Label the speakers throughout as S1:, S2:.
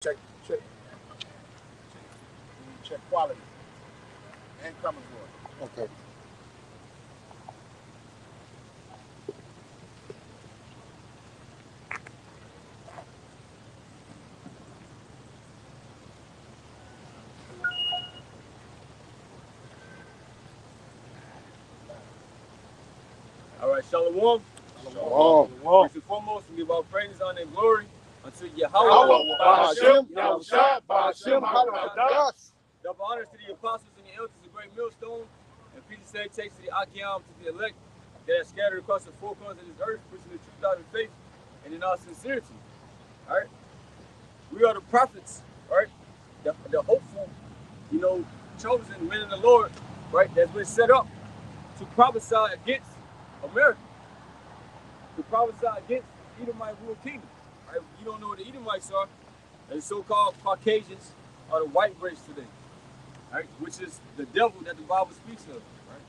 S1: check, check, check quality and coming for it.
S2: Okay.
S3: All right, Shalom.
S2: Shalom.
S3: First and foremost, we give our praise, honor, and glory unto Yahweh. Double honors to the apostles and the elders of the great millstone, and peace and salutations to the Akim, to the elect that are scattered across the four corners of this earth, preaching the truth out in faith and in all sincerity. All right, we are the prophets, right? The hopeful, chosen men of the Lord, right? That's been set up to prophesy against America, to prophesy against the Edomite rule kingdom. Right? You don't know what the Edomites are, the so-called Caucasians are the white race today, right? Which is the devil that the Bible speaks of, right?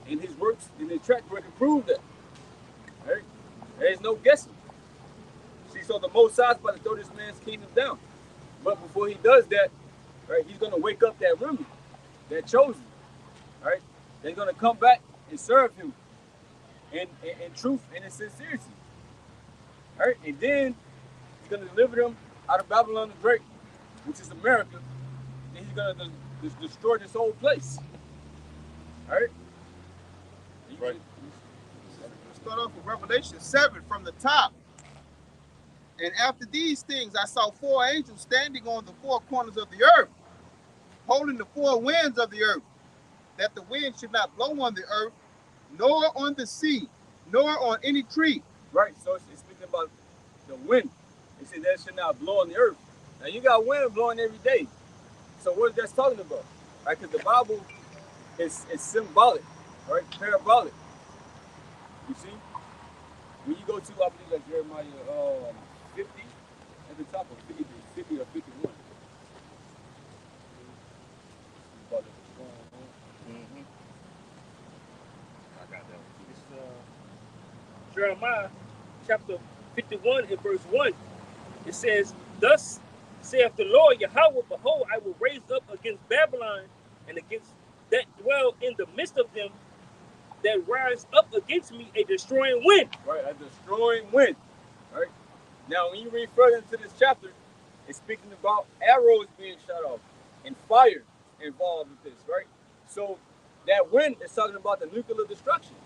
S3: And his works in his track record prove that, right? There's no guessing. See, so the Most High is about to throw this man's kingdom down, but before he does that, right, he's gonna wake up that remnant, that chosen, right? They're gonna come back and serve him in truth and in sincerity, right? And then he's gonna deliver them out of Babylon the Great, which is America. And he's gonna destroy this whole place, all right?
S1: Right. Let's start off with Revelation 7 from the top. And after these things, I saw four angels standing on the four corners of the earth, holding the four winds of the earth, that the wind should not blow on the earth, nor on the sea, nor on any tree.
S3: Right, so it's speaking about the wind. It said that should not blow on the earth. Now you got wind blowing every day. So what is that talking about? Right, because the Bible is symbolic, right? Parabolic. You see? When you go to, I believe, like Jeremiah 50, at the top of 50 or 51.
S4: I got that. It's Jeremiah chapter 51 and verse 1. It says, "Thus saith the Lord Yahweh, behold, I will raise up against Babylon and against that dwell in the midst of them that rise up against me a destroying wind."
S3: Right, a destroying wind. Right? Now, when you read further into this chapter, it's speaking about arrows being shot off and fire involved with this, right? So that wind is talking about the nuclear destruction.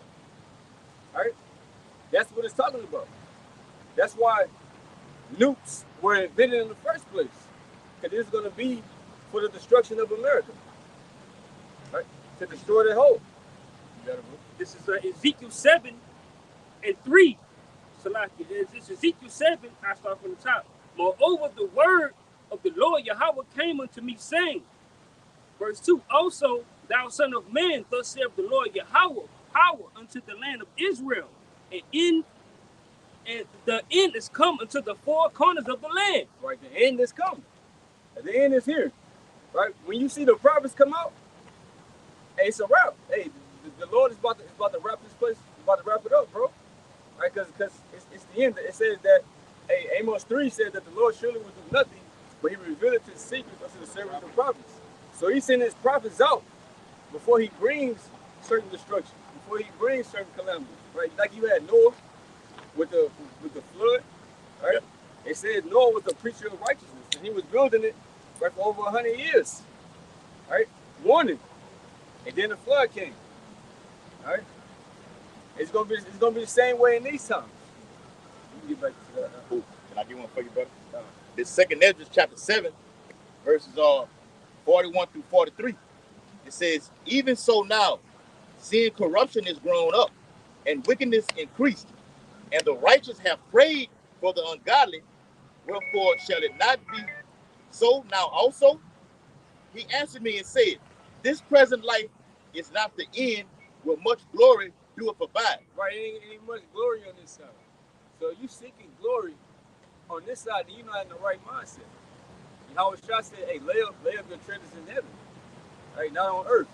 S3: Right? That's what it's talking about. That's why nukes were invented in the first place. Because it's going to be for the destruction of America. Right? To destroy the whole.
S4: This is Ezekiel 7 and 3. Salaki. This is Ezekiel 7. I start from the top. "Moreover, the word of the Lord Yahweh came unto me, saying," verse 2, "Also, thou son of man, thus saith the Lord Yahweh, power unto the land of Israel, and the end is come unto the four corners of the land."
S3: Right, the end is coming. The end is here. Right? When you see the prophets come out, hey, it's a wrap. Hey, the Lord is about to wrap this place, about to wrap it up, bro. Right? Because it's the end. It says that, hey, Amos 3 said that the Lord surely will do nothing, but he revealed his secrets unto the servants of the prophets. So he sent his prophets out before he brings certain destruction, before he brings certain calamities. Right? Like you had Noah with the flood, right? Yep. It said Noah was the preacher of righteousness, and he was building it right for over 100 years, right? Warning, and then the flood came, right? It's gonna be the same way in these times. You get back to that.
S5: Cool. Can I get one for you, brother? This second Ezra chapter 7, verses 41 through 43. It says, "Even so now, seeing corruption is grown up, and wickedness increased, and the righteous have prayed for the ungodly, wherefore shall it not be so now also? He answered me and said, This present life is not the end, where much glory doeth abide."
S3: Right, ain't much glory on this side. So you seeking glory on this side, then you're not in the right mindset. Yahweh Shah said, hey, lay up your treasures in heaven, right? Not on earth.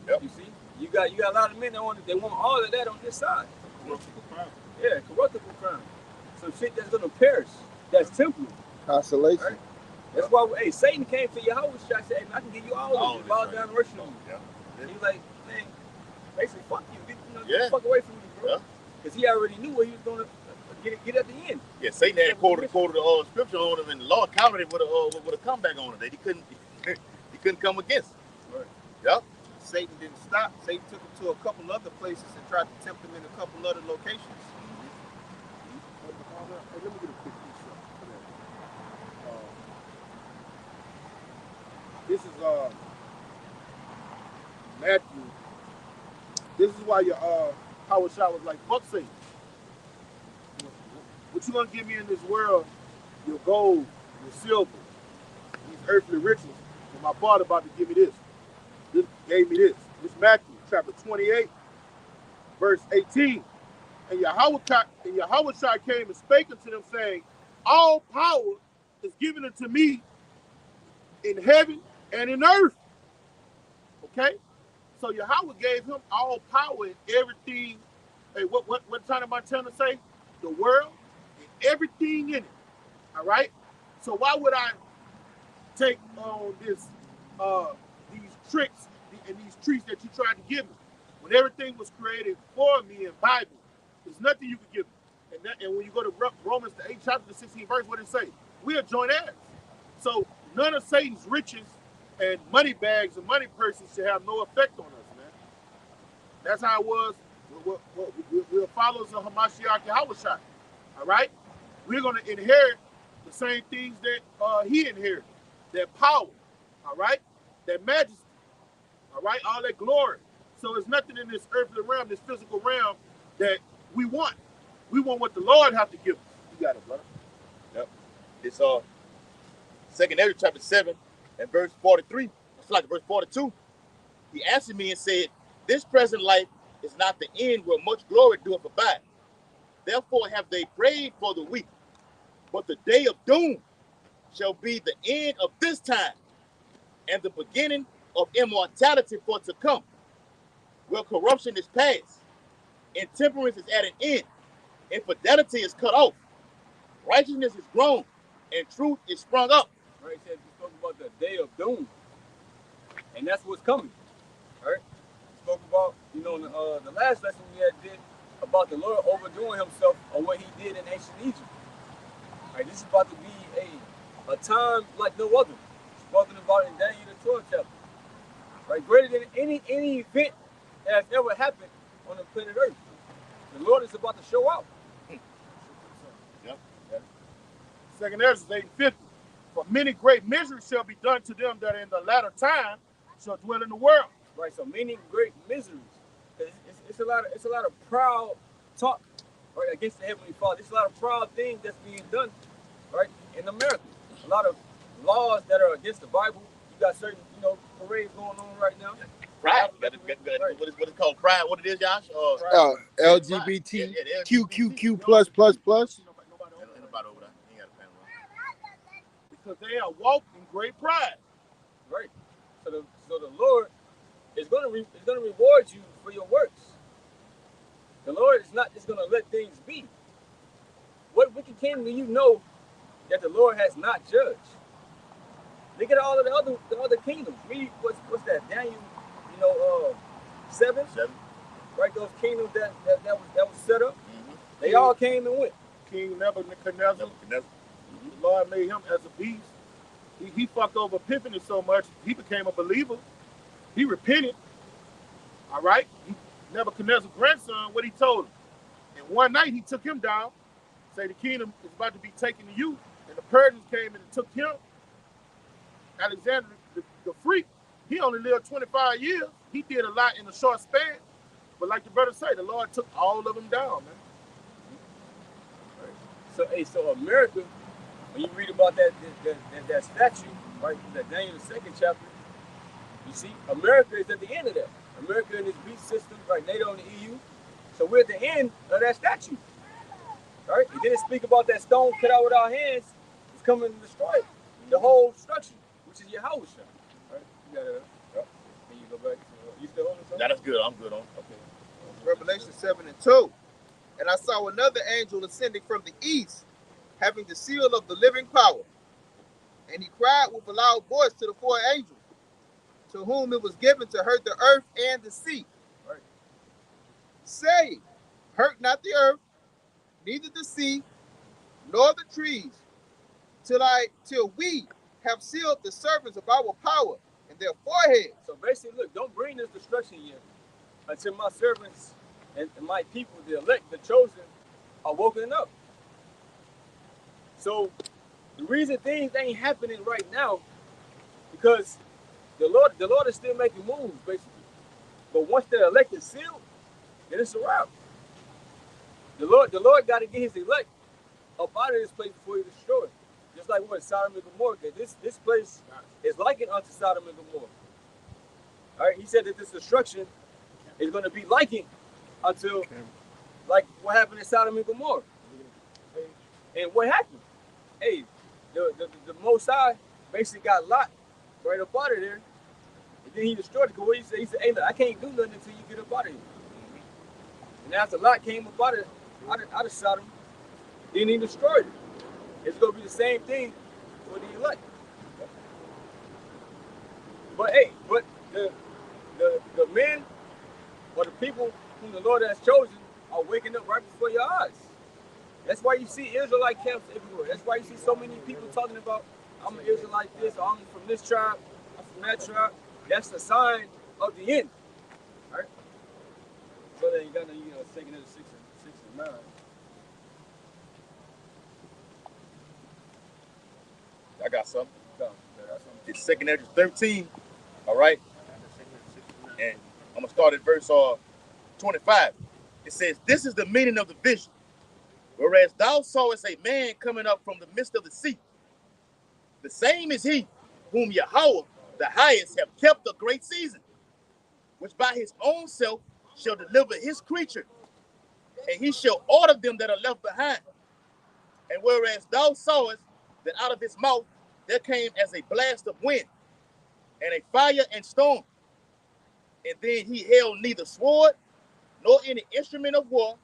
S3: Yep. You see, you got a lot of men that want all of that on this side.
S1: Corruptible crown.
S3: Yeah, corruptible crown. Some shit that's gonna perish. That's temporal.
S1: Consolation.
S3: Right? That's why, hey, Satan came to Yahweh and said, hey, I can give you all of it. Bow down and worship me. Yeah. He was like, man, basically, fuck you. Get the fuck away from me, bro. Because he already knew what he was going to get at the end.
S5: Yeah, Satan had quoted the scripture on him, and the Lord countered it with a comeback on it that he couldn't come against.
S3: Right.
S5: Yep.
S1: Satan didn't stop. Satan took him to a couple other places and tried to tempt him in a couple other locations.
S2: Hey, let me get a quick piece for that. This is Matthew. This is why your Howard Shaw was like, fuck Satan. What you gonna give me in this world? Your gold, your silver, these earthly riches. And my father about to give me this. This gave me this. This Matthew chapter 28, verse 18. And Yahweh Shai came and spake unto them, saying, all power is given unto me in heaven and in earth. Okay? So Yahweh gave him all power in everything. Hey, what time am I trying to say? The world and everything in it. All right? So why would I take on this these tricks and these treats that you tried to give me? When everything was created for me in Bible, there's nothing you could give me. And when you go to Romans, the 8th chapter, the 16th verse, what did it say? We are joint heirs. So none of Satan's riches and money bags and money purses should have no effect on us, man. That's how it was. We're followers of Hamashiach Yahushua. All right? We're going to inherit the same things that he inherited. That power. All right? That majesty. All right? All that glory. So there's nothing in this earthly realm, this physical realm, that we want. We want what the Lord have to give us. You got it, brother.
S5: Yep. It's 2nd Ezra chapter 7 and verse 43. It's like verse 42. He answered me and said, this present life is not the end where much glory doeth abide. Therefore have they prayed for the weak. But the day of doom shall be the end of this time and the beginning of immortality for to come, where corruption is past, intemperance is at an end, infidelity is cut off, righteousness is grown, and truth is sprung up.
S3: Right, he said he spoke about the day of doom, and that's what's coming. Right? He spoke about, in the last lesson we had did about the Lord overdoing himself on what he did in ancient Egypt. Right, this is about to be a time like no other. Spoken about in Daniel the 12th chapter. Right, greater than any event that has ever happened on the planet Earth. The Lord is about to show out.
S5: Yep.
S2: 2nd Ezra 8:50. For many great miseries shall be done to them that in the latter time shall dwell in the world.
S3: Right, so many great miseries. It's a lot of proud talk, right, against the Heavenly Father. It's a lot of proud things that's being done, right, in America. A lot of laws that are against the Bible. You got certain, parades going on right now.
S5: Pride. What is called pride? What it is, Josh?
S1: LGBT, QQQ plus.
S5: Nobody over there. He ain't got a panel.
S2: Because they are walked in great pride.
S3: Right. So the Lord is going to reward you for your works. The Lord is not just going to let things be. What wicked kingdom do you know that the Lord has not judged? Look at all of the other kingdoms. Read what's that? Daniel, 7. Right, those kingdoms that was set up. Mm-hmm. They all came and went.
S2: King Nebuchadnezzar. The Lord made him as a beast. He fucked over Epiphany so much, he became a believer. He repented. All right? Nebuchadnezzar's grandson, what he told him. And one night he took him down, say the kingdom is about to be taken to you. And the Persians came and took him. Alexander the freak, he only lived 25 years. He did a lot in a short span. But like the brother say, the Lord took all of them down, man.
S3: Right. So America, when you read about that statue, right, that Daniel the 2nd chapter, you see, America is at the end of that. America in this beast system, right, NATO and the EU. So we're at the end of that statue. Right? And then it speak about that stone cut out with our hands is coming to destroy the whole structure, which is your house. Right? You got it. Yep. Can you go back to, you still on this?
S5: That's good. I'm good on. Okay.
S1: Revelation 7:2. And I saw another angel ascending from the east, having the seal of the living power. And he cried with a loud voice to the four angels, to whom it was given to hurt the earth and the sea,
S3: Right.
S1: saying, hurt not the earth, neither the sea, nor the trees, till we have sealed the servants of our power in their foreheads.
S3: So basically, look, don't bring this destruction here until my servants and my people, the elect, the chosen, are woken up. So the reason things ain't happening right now, because the Lord is still making moves, basically. But once the elect is sealed, then it's a wrap. The Lord got to get his elect up out of this place before he destroys it. Just like what Sodom and Gomorrah. This place is likened unto Sodom and Gomorrah. All right, he said that this destruction is going to be likened until, like what happened in Sodom and Gomorrah. And what happened? Hey, the Most High basically got Lot right up out of there, and then he destroyed it. Because what he said, hey, look, I can't do nothing until you get up out of here. And after Lot came up out of Sodom, then he destroyed it. It's going to be the same thing for the elect. But hey, the men or the people whom the Lord has chosen are waking up right before your eyes. That's why you see Israelite camps everywhere. That's why you see so many people talking about, I'm an Israelite this, or I'm from this tribe, I'm from that tribe. That's the sign of the end. All right? So then you got to, take another 6 and 9.
S5: I got something. It's 2 Ezra 13. All right. And I'm going to start at verse 25. It says, this is the meaning of the vision. Whereas thou sawest a man coming up from the midst of the sea, the same is he whom Yahweh, the highest, have kept a great season, which by his own self shall deliver his creature, and he shall order them that are left behind. And whereas thou sawest that out of his mouth there came as a blast of wind, and a fire and storm, and then he held neither sword nor any instrument of war,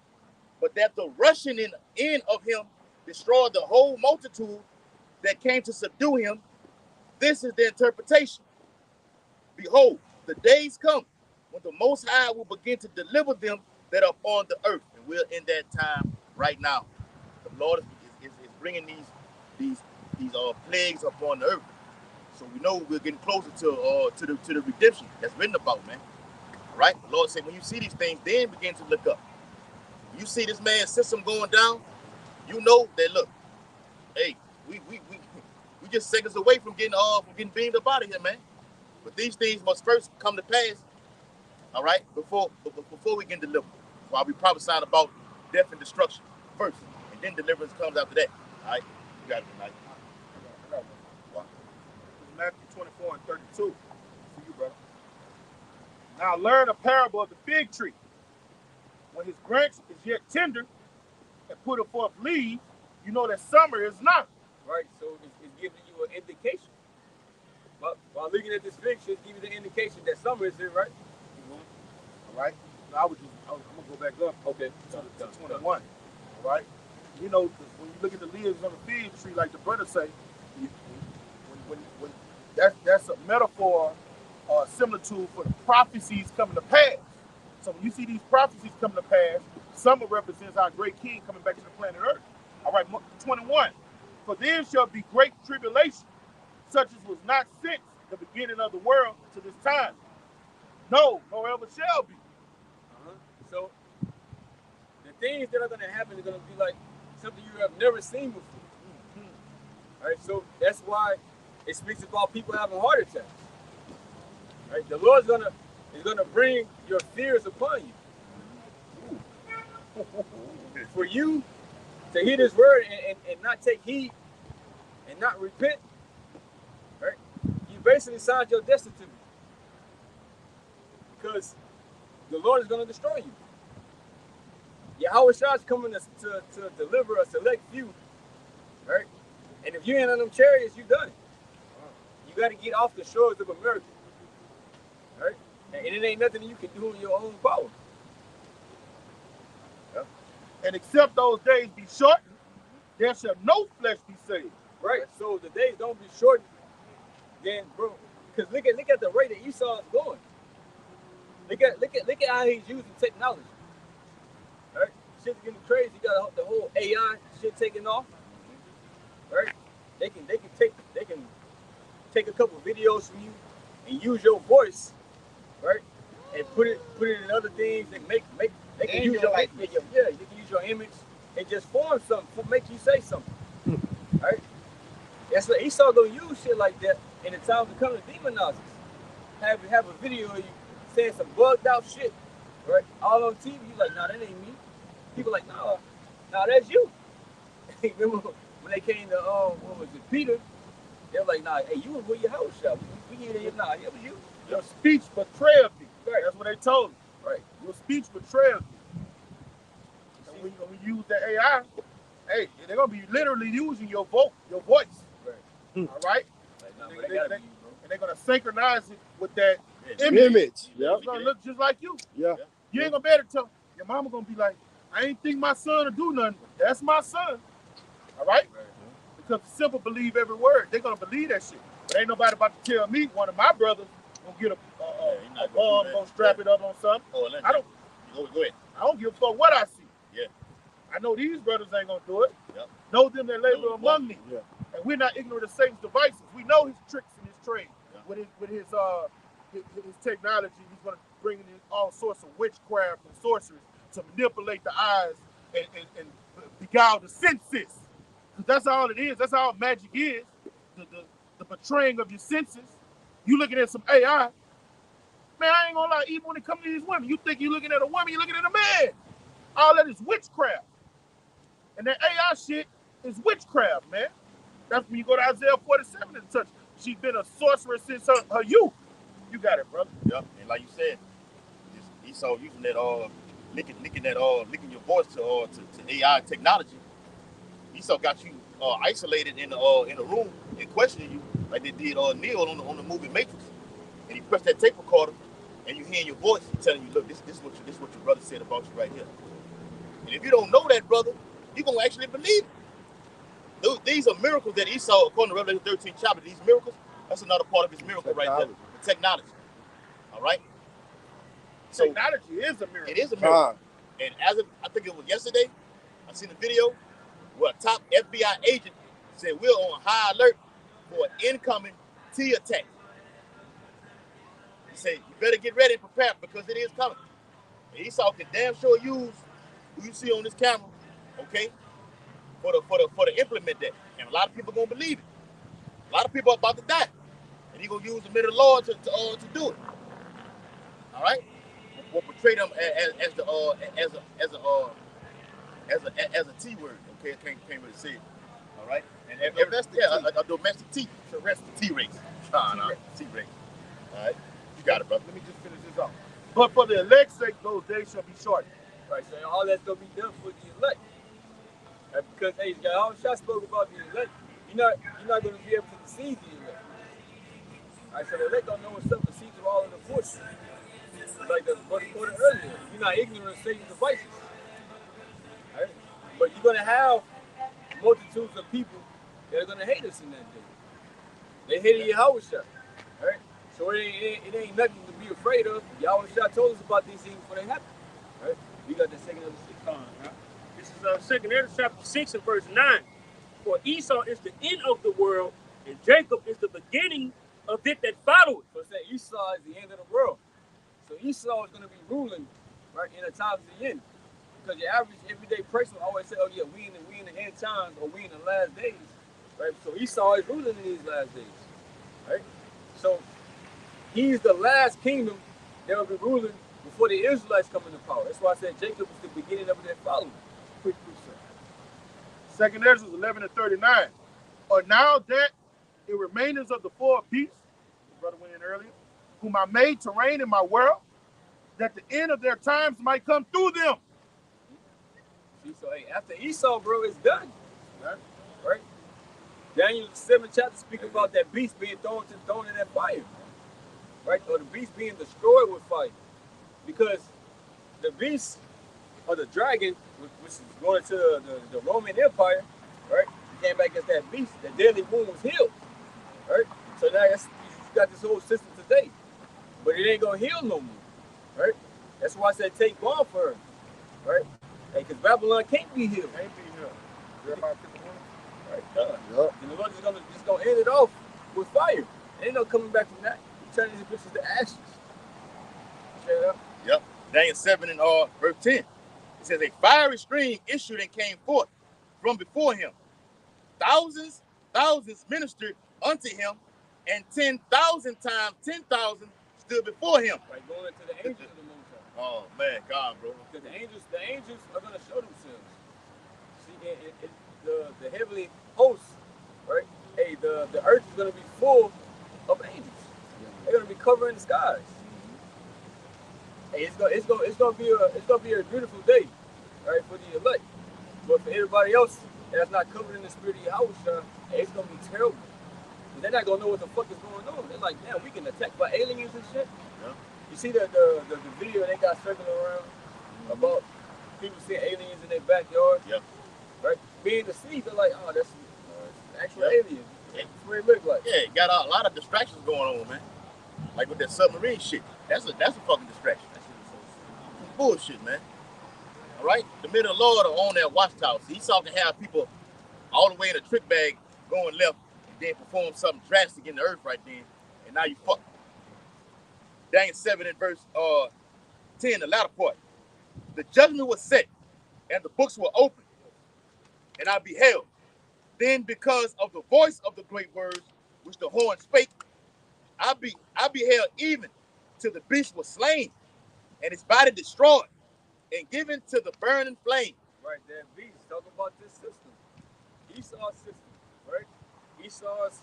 S5: but that the rushing in of him destroyed the whole multitude that came to subdue him. This is the interpretation. Behold, the days come when the Most High will begin to deliver them that are upon the earth. And we're in that time right now. The Lord is bringing these plagues upon the earth. So we know we're getting closer to the redemption that's written about, man. All right? The Lord said, when you see these things, then begin to look up. When you see this man's system going down, you know that, look, hey, we just seconds away from getting beamed up out of here, man. But these things must first come to pass, all right, before we can deliver. While we prophesied about death and destruction first, and then deliverance comes after that. All right, you got it tonight.
S2: Wow. Matthew 24 and 32. For you, brother. Now learn a parable of the fig tree. When his branch is yet tender and put forth leaves, you know that summer is not.
S3: Right, so it's giving you an indication. But while looking at this fig tree, it's giving you the indication that summer is here, right?
S2: All right. Now I'm gonna go back up.
S3: Okay.
S2: To 21. All right. You know, when you look at the leaves on the fig tree, like the brother say, when that's a metaphor or a similitude for the prophecies coming to pass. So when you see these prophecies coming to pass, summer represents our great King coming back to the planet Earth. All right, 21. For there shall be great tribulation, such as was not since the beginning of the world to this time. No, nor ever shall be.
S3: So the things that are going to happen are going to be like something you have never seen before. All right, so that's why it speaks about people having heart attacks. All right, the Lord's is gonna bring your fears upon you. For you to hear this word and not take heed and not repent, right? You basically signed your destiny to me. Because the Lord is going to destroy you. Yahweh Shah is coming to deliver a select few, right? And if you ain't on them chariots, you done it. You got to get off the shores of America, right? And it ain't nothing you can do in your own power.
S2: And except those days be shortened, there shall no flesh be saved.
S3: Right. So the days don't be shortened, then, bro. Because look at the rate that Esau is going. Look at how he's using technology. Right. Shit's getting crazy. You got the whole AI shit taking off. Right. They can take a couple videos from you and use your voice, right? And put it in other things and make they can use your likeness. Yeah, they can use your image and just form something, make you say something. Right? That's what Esau gonna use shit like that in the time to come to demonize us. Have a video of you saying some bugged out shit, right? All on TV, you like, nah, that ain't me. People like, nah, that's you. Remember when they came to what was it, Peter? They were like, nah, hey, you was with your house shop. We hear that, nah, it was you.
S2: Your speech betrayed me.
S3: Right.
S2: That's what they told me.
S3: Right.
S2: Your speech betrayed me. And when you use the AI, hey, they're gonna be literally using your voice.
S3: Right.
S2: All right.
S3: Like, nah,
S2: And they're gonna synchronize it with that
S5: Image.
S2: Yeah. It's gonna look just like you.
S5: Yeah.
S2: You ain't gonna be able to tell. Your mama gonna be like, I ain't think my son would do nothing. That's my son. All right? Because the simple believe every word. They're gonna believe that shit. But ain't nobody about to tell me one of my brothers gonna get a bomb, gonna strap it up on something. I don't.
S5: Go ahead.
S2: I don't give a fuck what I see.
S5: Yeah.
S2: I know these brothers ain't gonna do it.
S5: Yep.
S2: Know them that labor among me.
S5: Yeah.
S2: And we're not ignorant of Satan's devices. We know his tricks and his trade.
S5: Yeah.
S2: With his technology, he's gonna bring in all sorts of witchcraft and sorcery to manipulate the eyes and beguile the senses. That's all it is. That's all magic is. The betraying of your senses. You looking at some AI. Man, I ain't gonna lie, even when it comes to these women, you think you're looking at a woman, you're looking at a man. All that is witchcraft. And that AI shit is witchcraft, man. That's when you go to Isaiah 47 and touch. She's been a sorceress since her youth. You got it, brother.
S5: Yep. And like you said, Esau using that linking your voice to AI technology. Esau got you isolated in a room and questioning you like they did Neil on the movie Matrix. And he pressed that tape recorder and you hearing your voice telling you, look, this is what your brother said about you right here. And if you don't know that, brother, you're gonna actually believe it. These are miracles that Esau, according to Revelation 13 chapter, these miracles, that's another part of his miracle right there. The technology. All right?
S2: So, technology is a miracle.
S5: It is a miracle. And as of, I think it was yesterday, I seen a video where a top FBI agent said we're on high alert for an incoming T attack. He said, you better get ready and prepare because it is coming. And Esau can damn sure use who you see on this camera, okay, for the implement that. And a lot of people are gonna believe it. A lot of people are about to die. And he's gonna use the middle of the Lord to do it. All right? We'll portray them as a T word. Okay, I can't really say it. All right? And a domestic T. Terrestrial T race. T race. All right? You got it, brother.
S2: Let me just finish this off. But for the elect's sake, those days shall be shortened.
S3: Right, so all that's gonna be done for the elect. Because hey, all shots spoke about the elect. You're not gonna be able to deceive the elect. All right, so the elect don't know what's up. The seeds are all in the bush. Like the brother quoted earlier. You're not ignorant of Satan's devices. All right? But you're gonna have multitudes of people that are gonna hate us in that day. They hated Yahweh shot. All right? So it ain't nothing to be afraid of. Yahweh shot told us about these things before they happen. All right? We got the second of the 6.
S4: This is 2 Ezra chapter 6 and verse 9. For Esau is the end of the world, and Jacob is the beginning of it that followed.
S3: So it said Esau is the end of the world. So Esau is going to be ruling, right, in the times of the end. Because your average everyday person will always say, oh yeah, we in the end times, or we in the last days. Right? So Esau is ruling in these last days. Right? So he's the last kingdom that will be ruling before the Israelites come into power. That's why I said Jacob is the beginning of their following.
S2: Quick. 2 Ezra 11 and 39. Or now that it remainers of the four beasts, the brother went in earlier, whom I made to reign in my world, that the end of their times might come through them.
S3: See, so hey, after Esau, bro, it's done. Right? Daniel 7 chapter speak about that beast being thrown in that fire. Right? Or the beast being destroyed with fire. Because the beast or the dragon, which is going to the Roman Empire, right? came back as that beast. The deadly wound was healed, right? So now you got this whole system today, but it ain't gonna heal no more, right? That's why I said take bomb for her, right? Because Babylon can't be healed.
S2: Can't be here. Jeremiah 51.
S3: Right, done. Yep. And the Lord is gonna end it off with fire. Ain't no coming back from that. He turned these bitches to ashes. Straight up.
S5: Yep. Daniel 7 and verse 10. It says a fiery stream issued and came forth from before him. Thousands ministered unto him, and 10,000 times 10,000 stood before him.
S3: Right, going into the angels of the Most High.
S5: Oh man, God, bro.
S3: Because the angels are gonna show themselves. See, the heavenly hosts, right? Hey, the earth is gonna be full of angels. They're gonna be covering the skies. Hey, it's gonna be a beautiful day, right, for the elect. But for everybody else that's not covered in the spirit of Yahushua, hey, it's gonna be terrible. They're not gonna know what the fuck is going on. They're like, damn, we getting attacked by aliens and shit. Yeah. You see the video they got circling around about people seeing aliens in their backyard?
S5: Yeah.
S3: Right? Being deceived, they're like, oh, that's actual aliens. That's what it look like.
S5: Yeah, it got a lot of distractions going on, man. Like with that submarine shit. That's a fucking distraction. That shit is so bullshit, man. All right? The men of the Lord are on that watchtower. So he saw to have people all the way in a trick bag going left, then perform something drastic in the earth right then, and now you fucked. Daniel 7 and verse 10, the latter part. The judgment was set, and the books were opened, and I beheld. Then because of the voice of the great words which the horn spake, I beheld even till the beast was slain, and his body destroyed, and given to the burning flame.
S3: Right, that beast, talking about this system. Esau's system, right? Esau's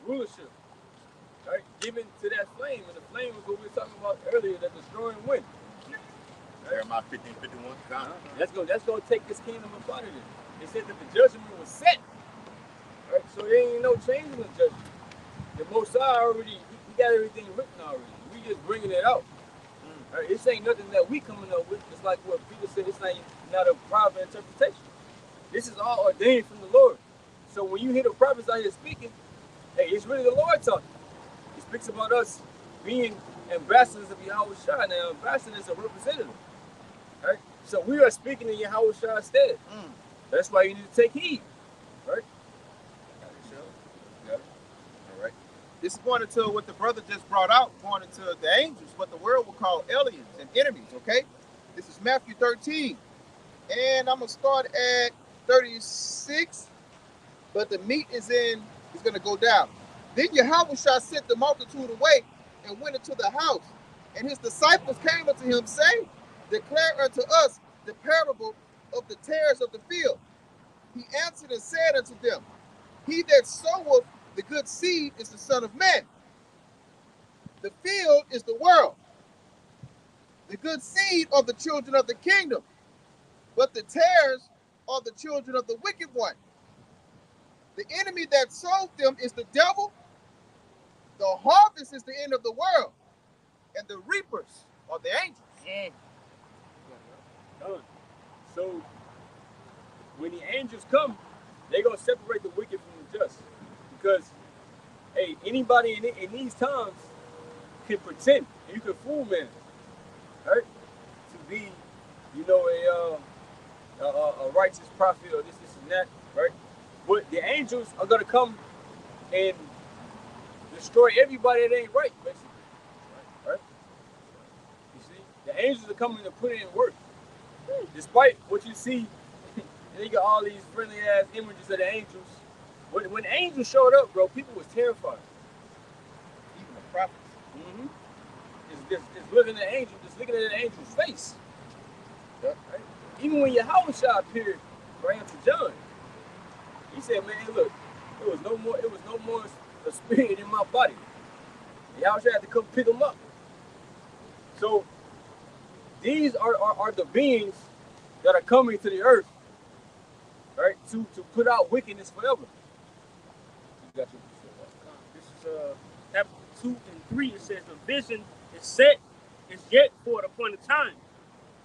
S3: rulership, right? Given to that flame, and the flame was what we were talking about earlier, that destroying wind. Right?
S5: Jeremiah 15:51.
S3: That's gonna take this kingdom up out of it. It said that the judgment was set. Right? So there ain't no change in the judgment. The Most High already, he got everything written already. We just bringing it out. Right? This ain't nothing that we coming up with. It's like what Peter said, it's not a private interpretation. This is all ordained from the Lord. So when you hear the prophets out here speaking, hey, it's really the Lord talking. He speaks about us being ambassadors of Yahushua. Now, ambassador is a representative. Right? So we are speaking in Yahushua's stead. That's why you need to take heed. Right?
S1: Got it. All right. This is going into what the brother just brought out, going into the angels, what the world will call aliens and enemies, okay? This is Matthew 13. And I'm going to start at 36, but the meat is going to go down. Then Yahushua sent the multitude away and went into the house. And his disciples came unto him, saying, declare unto us the parable of the tares of the field. He answered and said unto them, he that soweth the good seed is the Son of Man. The field is the world. The good seed are the children of the kingdom, but the tares are the children of the wicked one. The enemy that sowed them is the devil. The harvest is the end of the world, and the reapers are the angels.
S3: So when the angels come, they're going to separate the wicked from the just. Because, hey, anybody in these times can pretend, and you can fool man, right? To be, you know, a righteous prophet or this and that, right? But the angels are going to come and destroy everybody that ain't right, basically. Right? You see? The angels are coming to put in work. Despite what you see, and you got all these friendly ass images of the angels. When the angels showed up, bro, people was terrified.
S1: Even the prophets.
S3: It's looking at the angel, just looking at the angel's face. Right? Even when Yahushua appeared right after John, he said, man, look, it was no more a spirit in my body. Yahushua had to come pick him up. So these are the beings that are coming to the earth, right? To put out wickedness forever.
S4: This is chapter 2 and 3. It says the vision is set, is yet for an appointed time,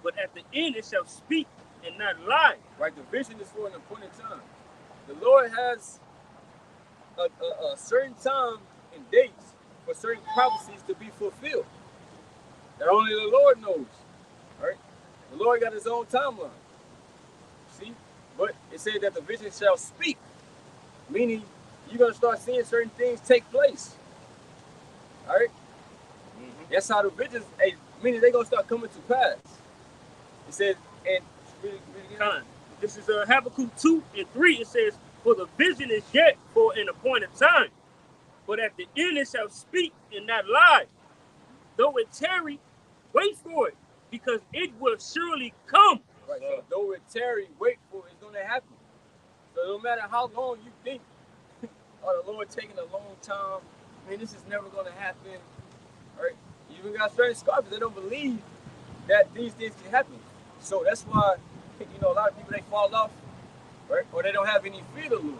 S4: but at the end it shall speak and not lie.
S3: Right, the vision is for an appointed time. the Lord has a certain time and dates for certain prophecies to be fulfilled that only the Lord knows. Right? The Lord got his own timeline. See? But it says that the vision shall speak, meaning you're going to start seeing certain things take place. All right? Mm-hmm. That's how the visions, meaning they're going to start coming to pass. It says, and
S4: Time. This is Habakkuk 2:3. It says, for the vision is yet for an appointed time, but at the end it shall speak and not lie. Though it tarry, wait for it, because it will surely come.
S3: Right. So though it tarry, wait for it, it's going to happen. So no matter how long you think, oh, the Lord taking a long time, man, this is never going to happen. Right? You even got certain scoffers that don't believe that these things can happen. So that's why, a lot of people, they fall off, right? Or they don't have any fear of the Lord.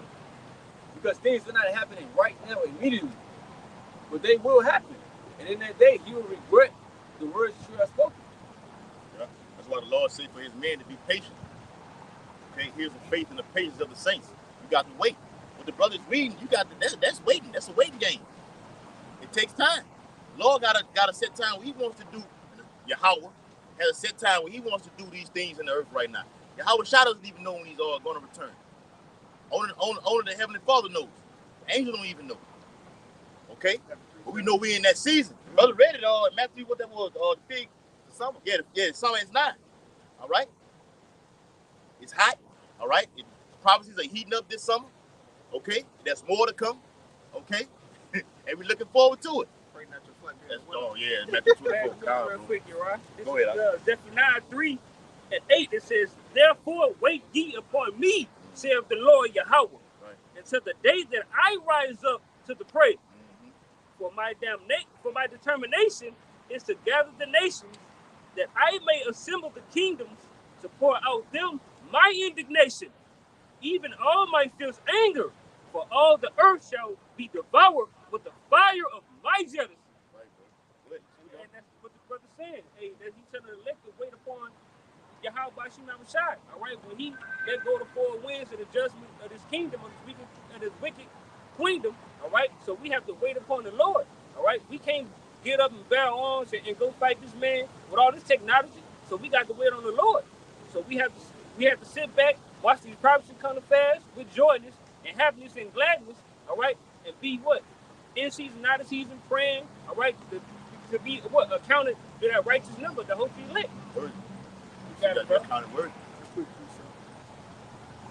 S3: Because things are not happening right now immediately. But they will happen. And in that day, you will regret the words that you have spoken.
S5: Yeah. That's why the Lord said for his men to be patient. Okay, here's the faith and the patience of the saints. You got to wait. What the brothers reading, you got to, that's waiting. That's a waiting game. It takes time. The Lord got a set time where he wants to do, Yahweh has a set time where he wants to do these things in the earth right now. Yahweh Shah doesn't even know when he's going to return. Only the Heavenly Father knows. The angels don't even know. Okay? But we know we're in that season. Brother read it all. Matthew, what that was? The fig. The summer. Yeah, the summer is 9. All right? It's hot. All right? Prophecies are heating up this summer. Okay? There's more to come. Okay? And we're looking forward to it. Oh, yeah. Matthew 24.
S4: Real quick, right?
S5: Go ahead.
S4: Zephaniah 3:8. It says, therefore wait ye upon me, saith the Lord Yahweh, right, until the day that I rise up to the prey. Mm-hmm. For my determination is to gather the nations, that I may assemble the kingdoms, to pour out them my indignation, even all my fierce anger, for all the earth shall be devoured with the fire of my jealousy. Right, and that's what the brother's saying. Hey, that he telling the elect to wait upon Yahweh Bashim Shai. All right, when he let go the 4 winds of the judgment of this kingdom, of this wicked kingdom. All right, so we have to wait upon the Lord. All right, we can't get up and bear arms and go fight this man with all this technology. So we got to wait on the Lord. So we have to sit back, watch these prophecies come to pass with joyness and happiness and gladness. All right, and be what? In season, out of season, praying. All right, to be what? Accounted to that righteous number, the hope he lit.
S5: You got that kind of word.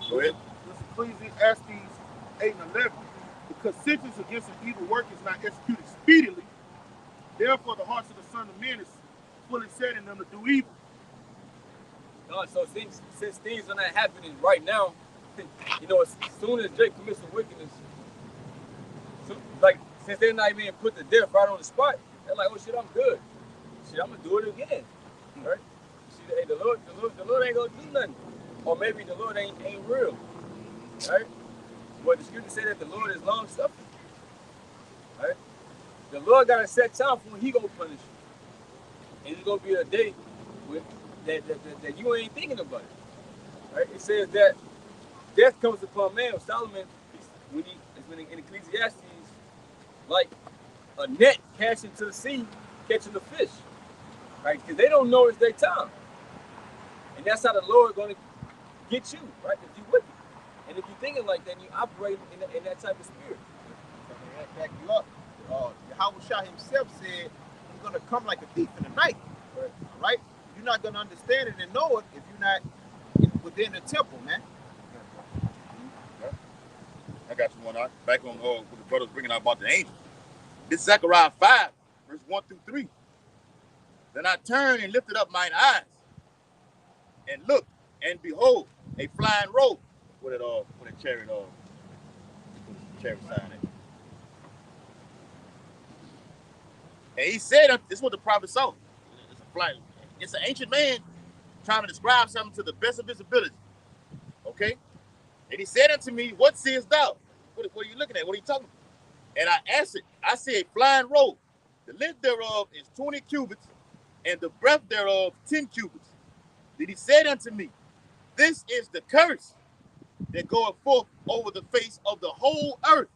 S5: Go ahead.
S2: This Ecclesiastes 8:11. Because sentence against an evil work is not executed speedily, therefore the hearts of the Son of Man is fully set in them to do evil.
S3: So since things are not happening right now, as soon as Jake commits some wickedness, since they're not even put to death right on the spot, they're like, oh shit, I'm good. Shit, I'm gonna do it again. Right? See, hey, the Lord ain't gonna do nothing. Or maybe the Lord ain't real. Right? But the scripture say that the Lord is long suffering. Right? The Lord got a set time for when he gonna punish you. And it's gonna be a day that you ain't thinking about it. Right? It says that death comes upon man. Solomon, when in Ecclesiastes, like a net cast into the sea, catching the fish. Right? Because they don't know it's their time. And that's how the Lord gonna get you, right? If you wicked. And if you're thinking like that, you operate in that type of spirit.
S1: To back you up, Yahweh Shah himself said he's going to come like a thief in the night. Right? All right? You're not going to understand it and know it if you're not within the temple, man.
S5: Yeah. I got you one. Back on what the brother's bringing out about the angels. This is Zechariah 5, verse 1-3. Then I turned and lifted up mine eyes and looked, and behold, a flying robe. What a chariot sign at. And he said, this is what the prophet saw. It's an ancient man trying to describe something to the best of his ability. Okay? And he said unto me, what seest thou? What are you looking at? What are you talking about? And I answered, I see a flying robe. The length thereof is 20 cubits, and the breadth thereof 10 cubits. Then he said unto me, this is the curse that goeth forth over the face of the whole earth.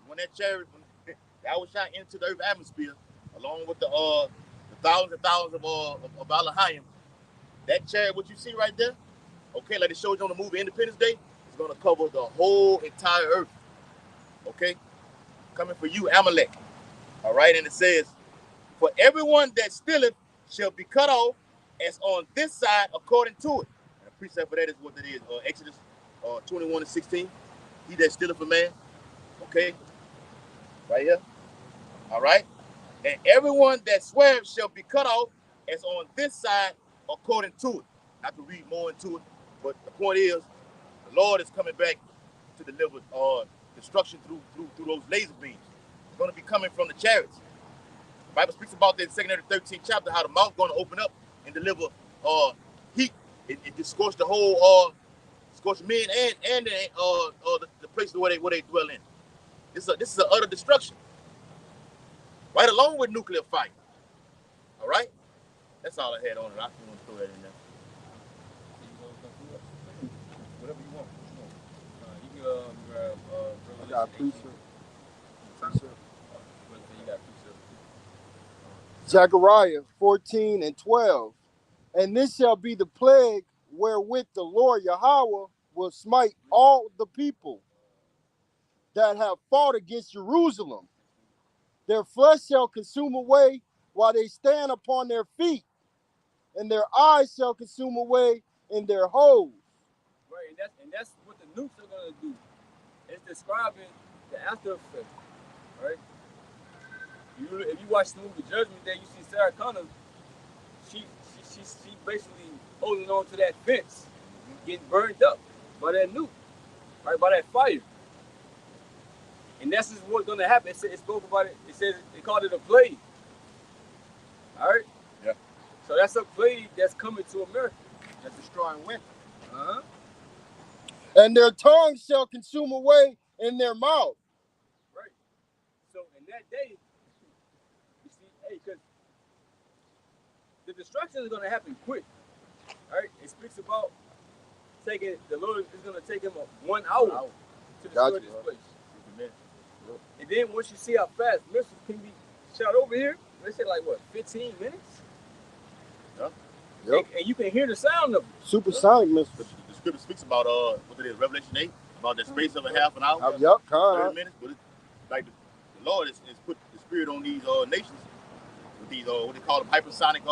S5: When that chariot, that was shot into the earth atmosphere, along with the thousands and thousands of Elohim, that chariot, what you see right there, okay, like it showed you on the movie Independence Day, is going to cover the whole entire earth. Okay, coming for you, Amalek. All right, and it says, for everyone that stealeth shall be cut off as on this side according to it. And the precept for that is what it is. Exodus 21:16. He that stealeth a man. Okay, right here. All right. And everyone that swears shall be cut off as on this side according to it. I can read more into it, but the point is, the Lord is coming back to deliver destruction through those laser beams. It's going to be coming from the chariots. The Bible speaks about that in 2nd and 13th chapter, how the mouth going to open up and deliver heat. It just scorched the whole scorched men and the places where they dwell in. This is an utter destruction. Right along with nuclear fire. All right? That's all I had on it. I just want to throw that in there. Whatever you want.
S3: You can grab
S2: I got a precept.
S3: You got precept.
S6: Zechariah 14:12. And this shall be the plague wherewith the Lord Yahweh will smite all the people that have fought against Jerusalem. Their flesh shall consume away while they stand upon their feet, and their eyes shall consume away in their holes.
S3: Right, and that's what the nukes are gonna do. It's describing the after effect. Right? If you watch the movie Judgment Day, you see Sarah Connor. She basically holding on to that fence, getting burned up by that nuke, right? By that fire. And that's just what's gonna happen. It spoke about it. It says they called it a plague. All right.
S5: Yeah.
S3: So that's a plague that's coming to America.
S1: That's destroying winter.
S3: Uh-huh.
S6: And their tongues shall consume away in their mouth.
S3: Right. So in that day, you see, hey, because the destruction is going to happen quick. All right. It speaks about the Lord is going to take him 1 hour to destroy this place. And then once you see how fast missiles can be shot over here, they say like what, 15 minutes?
S6: Yep.
S3: And you can hear the sound of it.
S6: Supersonic missiles.
S5: The scripture speaks about what it is, Revelation 8, about the space of a half an hour,
S6: Yep,
S5: 30 minutes. But it's like the Lord has put the spirit on these nations with these what they call them hypersonic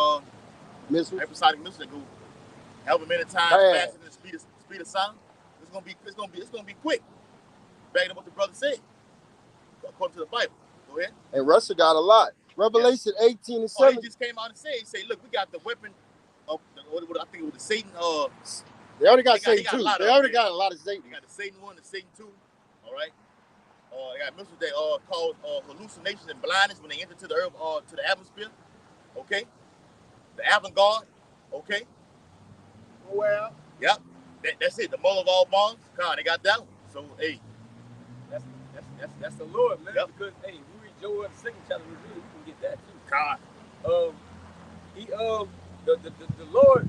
S6: missiles.
S5: hypersonic missiles that go however many times faster than the speed of sound. It's gonna be quick. Back to what the brother said, according to the Bible. Go ahead.
S6: And Russia got a lot. Revelation 18:7.
S5: He just came out and said, look, we got the weapon of what I think it was the Satan.
S6: They already got Satan
S5: got a
S6: 2.
S5: lot
S6: They
S5: of
S6: already
S5: them.
S6: got a lot of Satan.
S5: They got the Satan 1, the Satan 2. All right. They got missiles that cause hallucinations and blindness when they enter to the earth, to the atmosphere. Okay. The avant-garde. Okay.
S1: Well,
S5: Yep. That's it. The mother of all bombs. They got that one. So hey,
S3: That's the Lord, man.
S5: Yep.
S3: Because hey, if you read Joel the 2nd chapter, we can get that too. The Lord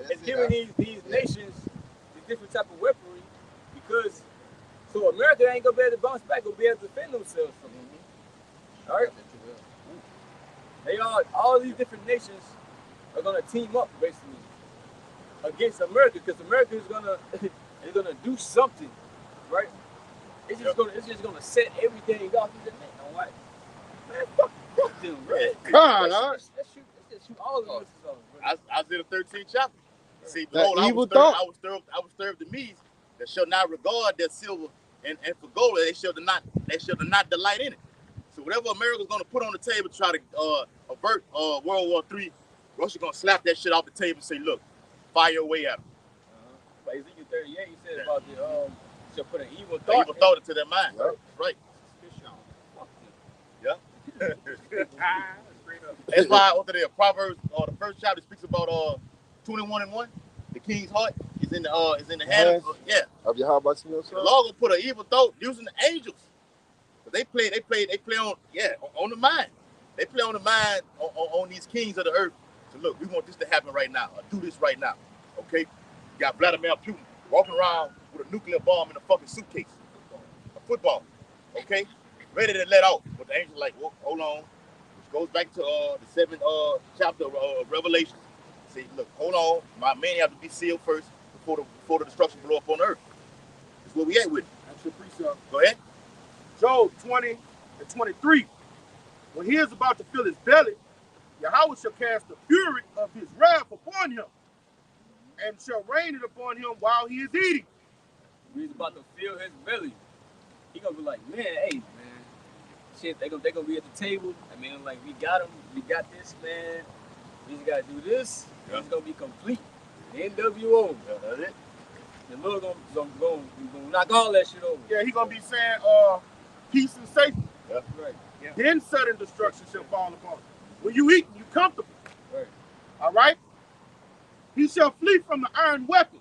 S3: is giving these nations these different type of weaponry because so America ain't gonna be able to bounce back or be able to defend themselves from it. All right. All these different nations are gonna team up basically against America because America is gonna do something, right? It's just gonna set everything off. He said, man, fuck them, right? Let's shoot all of us off.
S5: Isaiah the 13th chapter. See,
S6: That
S5: behold, I
S6: evil
S5: will
S6: thought.
S5: stir the means that shall not regard their silver and for gold, they shall not delight in it. So whatever America's gonna put on the table to try to avert World War III, Russia gonna slap that shit off the table and say, look, fire your way at them.
S3: But Ezekiel 38, he said about the shall put an evil
S5: The
S3: thought.
S5: evil thought into their mind.
S6: Yep.
S5: Right.
S3: Fuck
S5: Yeah.
S3: Straight up.
S5: That's why over there, Proverbs, the first chapter speaks about 21:1. The king's heart is in the hand
S6: Of Yahweh.
S5: The Lord gonna put an evil thought using the angels. But they play on the mind. They play on the mind on these kings of the earth. So look, we want this to happen right now, or do this right now. Okay? You got Vladimir Putin walking around with a nuclear bomb in a fucking suitcase, a football, okay, ready to let out. But the angel like, well, hold on, which goes back to the 7th chapter of Revelation. Say, look, hold on, my men have to be sealed first before the destruction blow up on earth. That's where we at with it.
S2: That's your precept.
S5: Go ahead.
S2: Job 20 and 23. When he is about to fill his belly, Yahweh shall cast the fury of his wrath upon him, and shall rain it upon him while he is eating.
S3: When he's about to fill his belly, he gonna be like, man, hey, man, shit, they gonna be at the table. I mean, like, we got him, we got this, man. We just gotta do this. Yeah. It's gonna be complete. The NWO.
S5: Yeah, that's it.
S3: The Lord gonna knock all that shit over.
S2: Yeah, he gonna be saying, peace and safety.
S5: Yeah.
S3: Right. Yeah.
S2: Then sudden destruction shall fall upon him. When you eat, you comfortable.
S3: Right.
S2: All right? He shall flee from the iron weapon,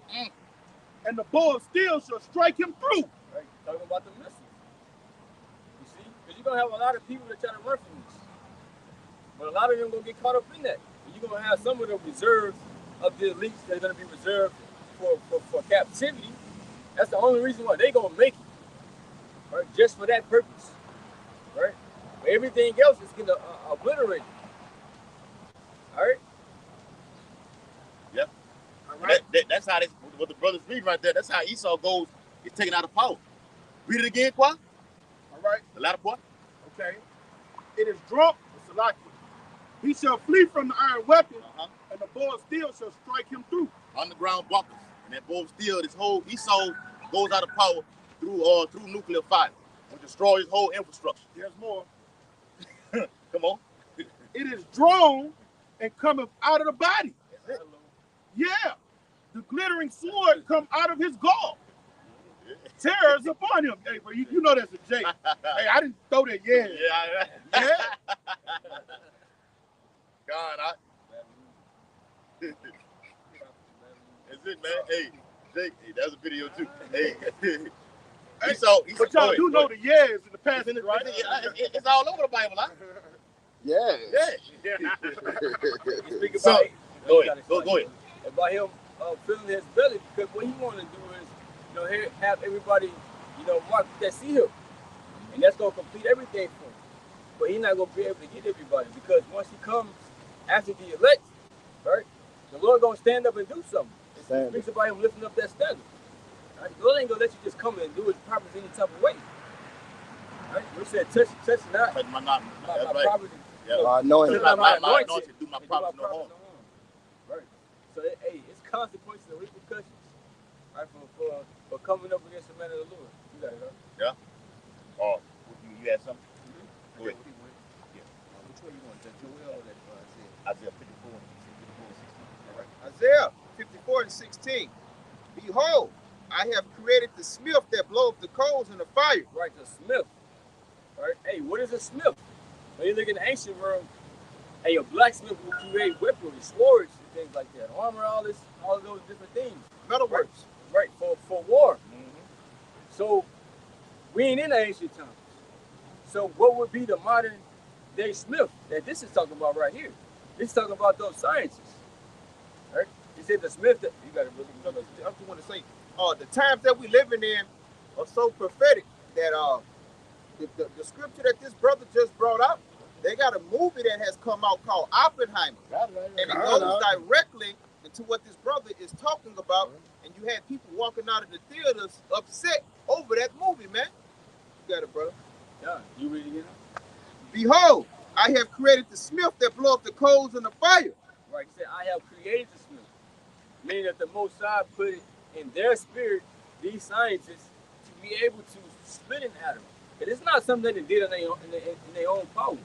S2: and the bow of steel shall strike him through.
S3: Right. Talking about the missiles. You see? Because you're gonna have a lot of people that try to run from this. But a lot of them gonna get caught up in that. And you're gonna have some of the reserves of the elites that are gonna be reserved for captivity. That's the only reason why they gonna make it. Right? Just for that purpose. Right? But everything else is gonna obliterate. All right?
S5: Yep.
S2: All right?
S5: That's how what the brothers read right there. That's how Esau goes, is taken out of power. Read it again, Qua.
S2: All right?
S5: The latter part.
S2: Okay. It is drunk, Salaki. He shall flee from the iron weapon, and the bow of steel shall strike him through.
S5: Underground bunkers. And that bow of steel, this whole Esau goes out of power through nuclear fire. And destroy his whole infrastructure.
S2: There's more.
S5: Come on.
S2: It is drawn and cometh out of the body. Yeah. The glittering sword come out of his gall. Terror is upon him. Hey, bro, you know that's a J. Hey, I didn't throw that. Yeah.
S5: Yeah. God, that's it, man. Hey, Jake, hey, that's a video too. Hey. Esau,
S2: but y'all do know the years in the past, right?
S5: It's all over the Bible, huh?
S6: Yeah.
S3: You speak about
S5: So,
S3: it.
S5: go ahead.
S3: About him filling his belly, because what he want to do is, have everybody, mark that seal, and that's gonna complete everything for him. But he's not gonna be able to get everybody, because once he comes after the elect, right, the Lord gonna stand up and do something. It speaks about him lifting up that standard. Right? The Lord ain't gonna let you just come and do his property any type of way. Right? We said, touch not my property.
S5: Yeah.
S6: My anointing.
S5: My anointing, do my property no harm.
S3: Right. So, it's consequences and repercussions, right, for coming up against the man of the Lord. You got it, huh?
S5: Yeah. Oh, you had something?
S3: Mm-hmm.
S5: Go ahead.
S3: Yeah. Which one you want? That Joel or that
S5: Isaiah 54 and 16.
S3: All right.
S1: Isaiah 54 and 16. Behold, I have created the smith that bloweth the coals in the fire.
S3: Right, the smith. Right. Hey, what is a smith? When you look in the ancient world, a blacksmith will create weaponry, swords, and things like that, armor, all of those different things.
S1: Metalworks.
S3: Right, for war.
S5: Mm-hmm.
S3: So we ain't in the ancient times. So what would be the modern day smith that this is talking about right here? This is talking about those sciences. Right? He said the smith that you gotta really
S1: I just want to say, the times that we living in are so prophetic that the scripture that this brother just brought up, they got a movie that has come out called Oppenheimer. And it goes directly into what this brother is talking about. And you had people walking out of the theaters upset over that movie, man. You got it, brother.
S3: Yeah, you read it again?
S1: Behold, I have created the smith that blow up the coals in the fire.
S3: Right, he said, I have created the smith. Meaning that the Most High put it in their spirit, these scientists, to be able to split an atom. And it's not something that they did in their own power.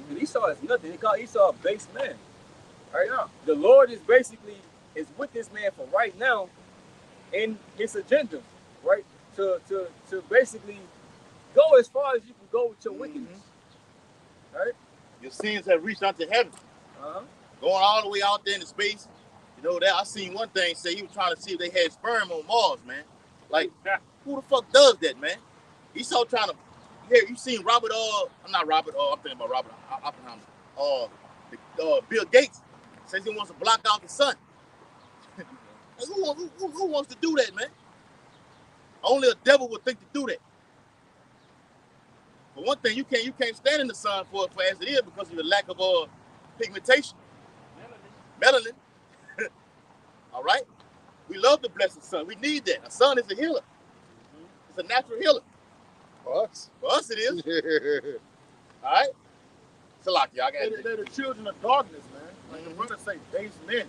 S3: Because Esau is nothing. They call Esau a base man. Right? Yeah. The Lord is with this man for right now in his agenda, right? To basically go as far as you can go with your wickedness. Right?
S5: Your sins have reached unto heaven. Going all the way out there into space. You know that I seen one thing say he was trying to see if they had sperm on Mars, man. Like, who the fuck does that, man? Esau trying to. Yeah, you seen Robert? I'm not Robert. I'm thinking about Robert Oppenheimer. Bill Gates says he wants to block out the sun. Who wants to do that, man? Only a devil would think to do that. For one thing, you can't stand in the sun for as it is because of the lack of pigmentation, melanin. All right, we love the blessed sun. We need that. A sun is a healer. It's a natural healer.
S6: For us.
S5: For us, it is. All right. Salaki, I got
S2: They're the children of darkness, man. Like the brother say, base men.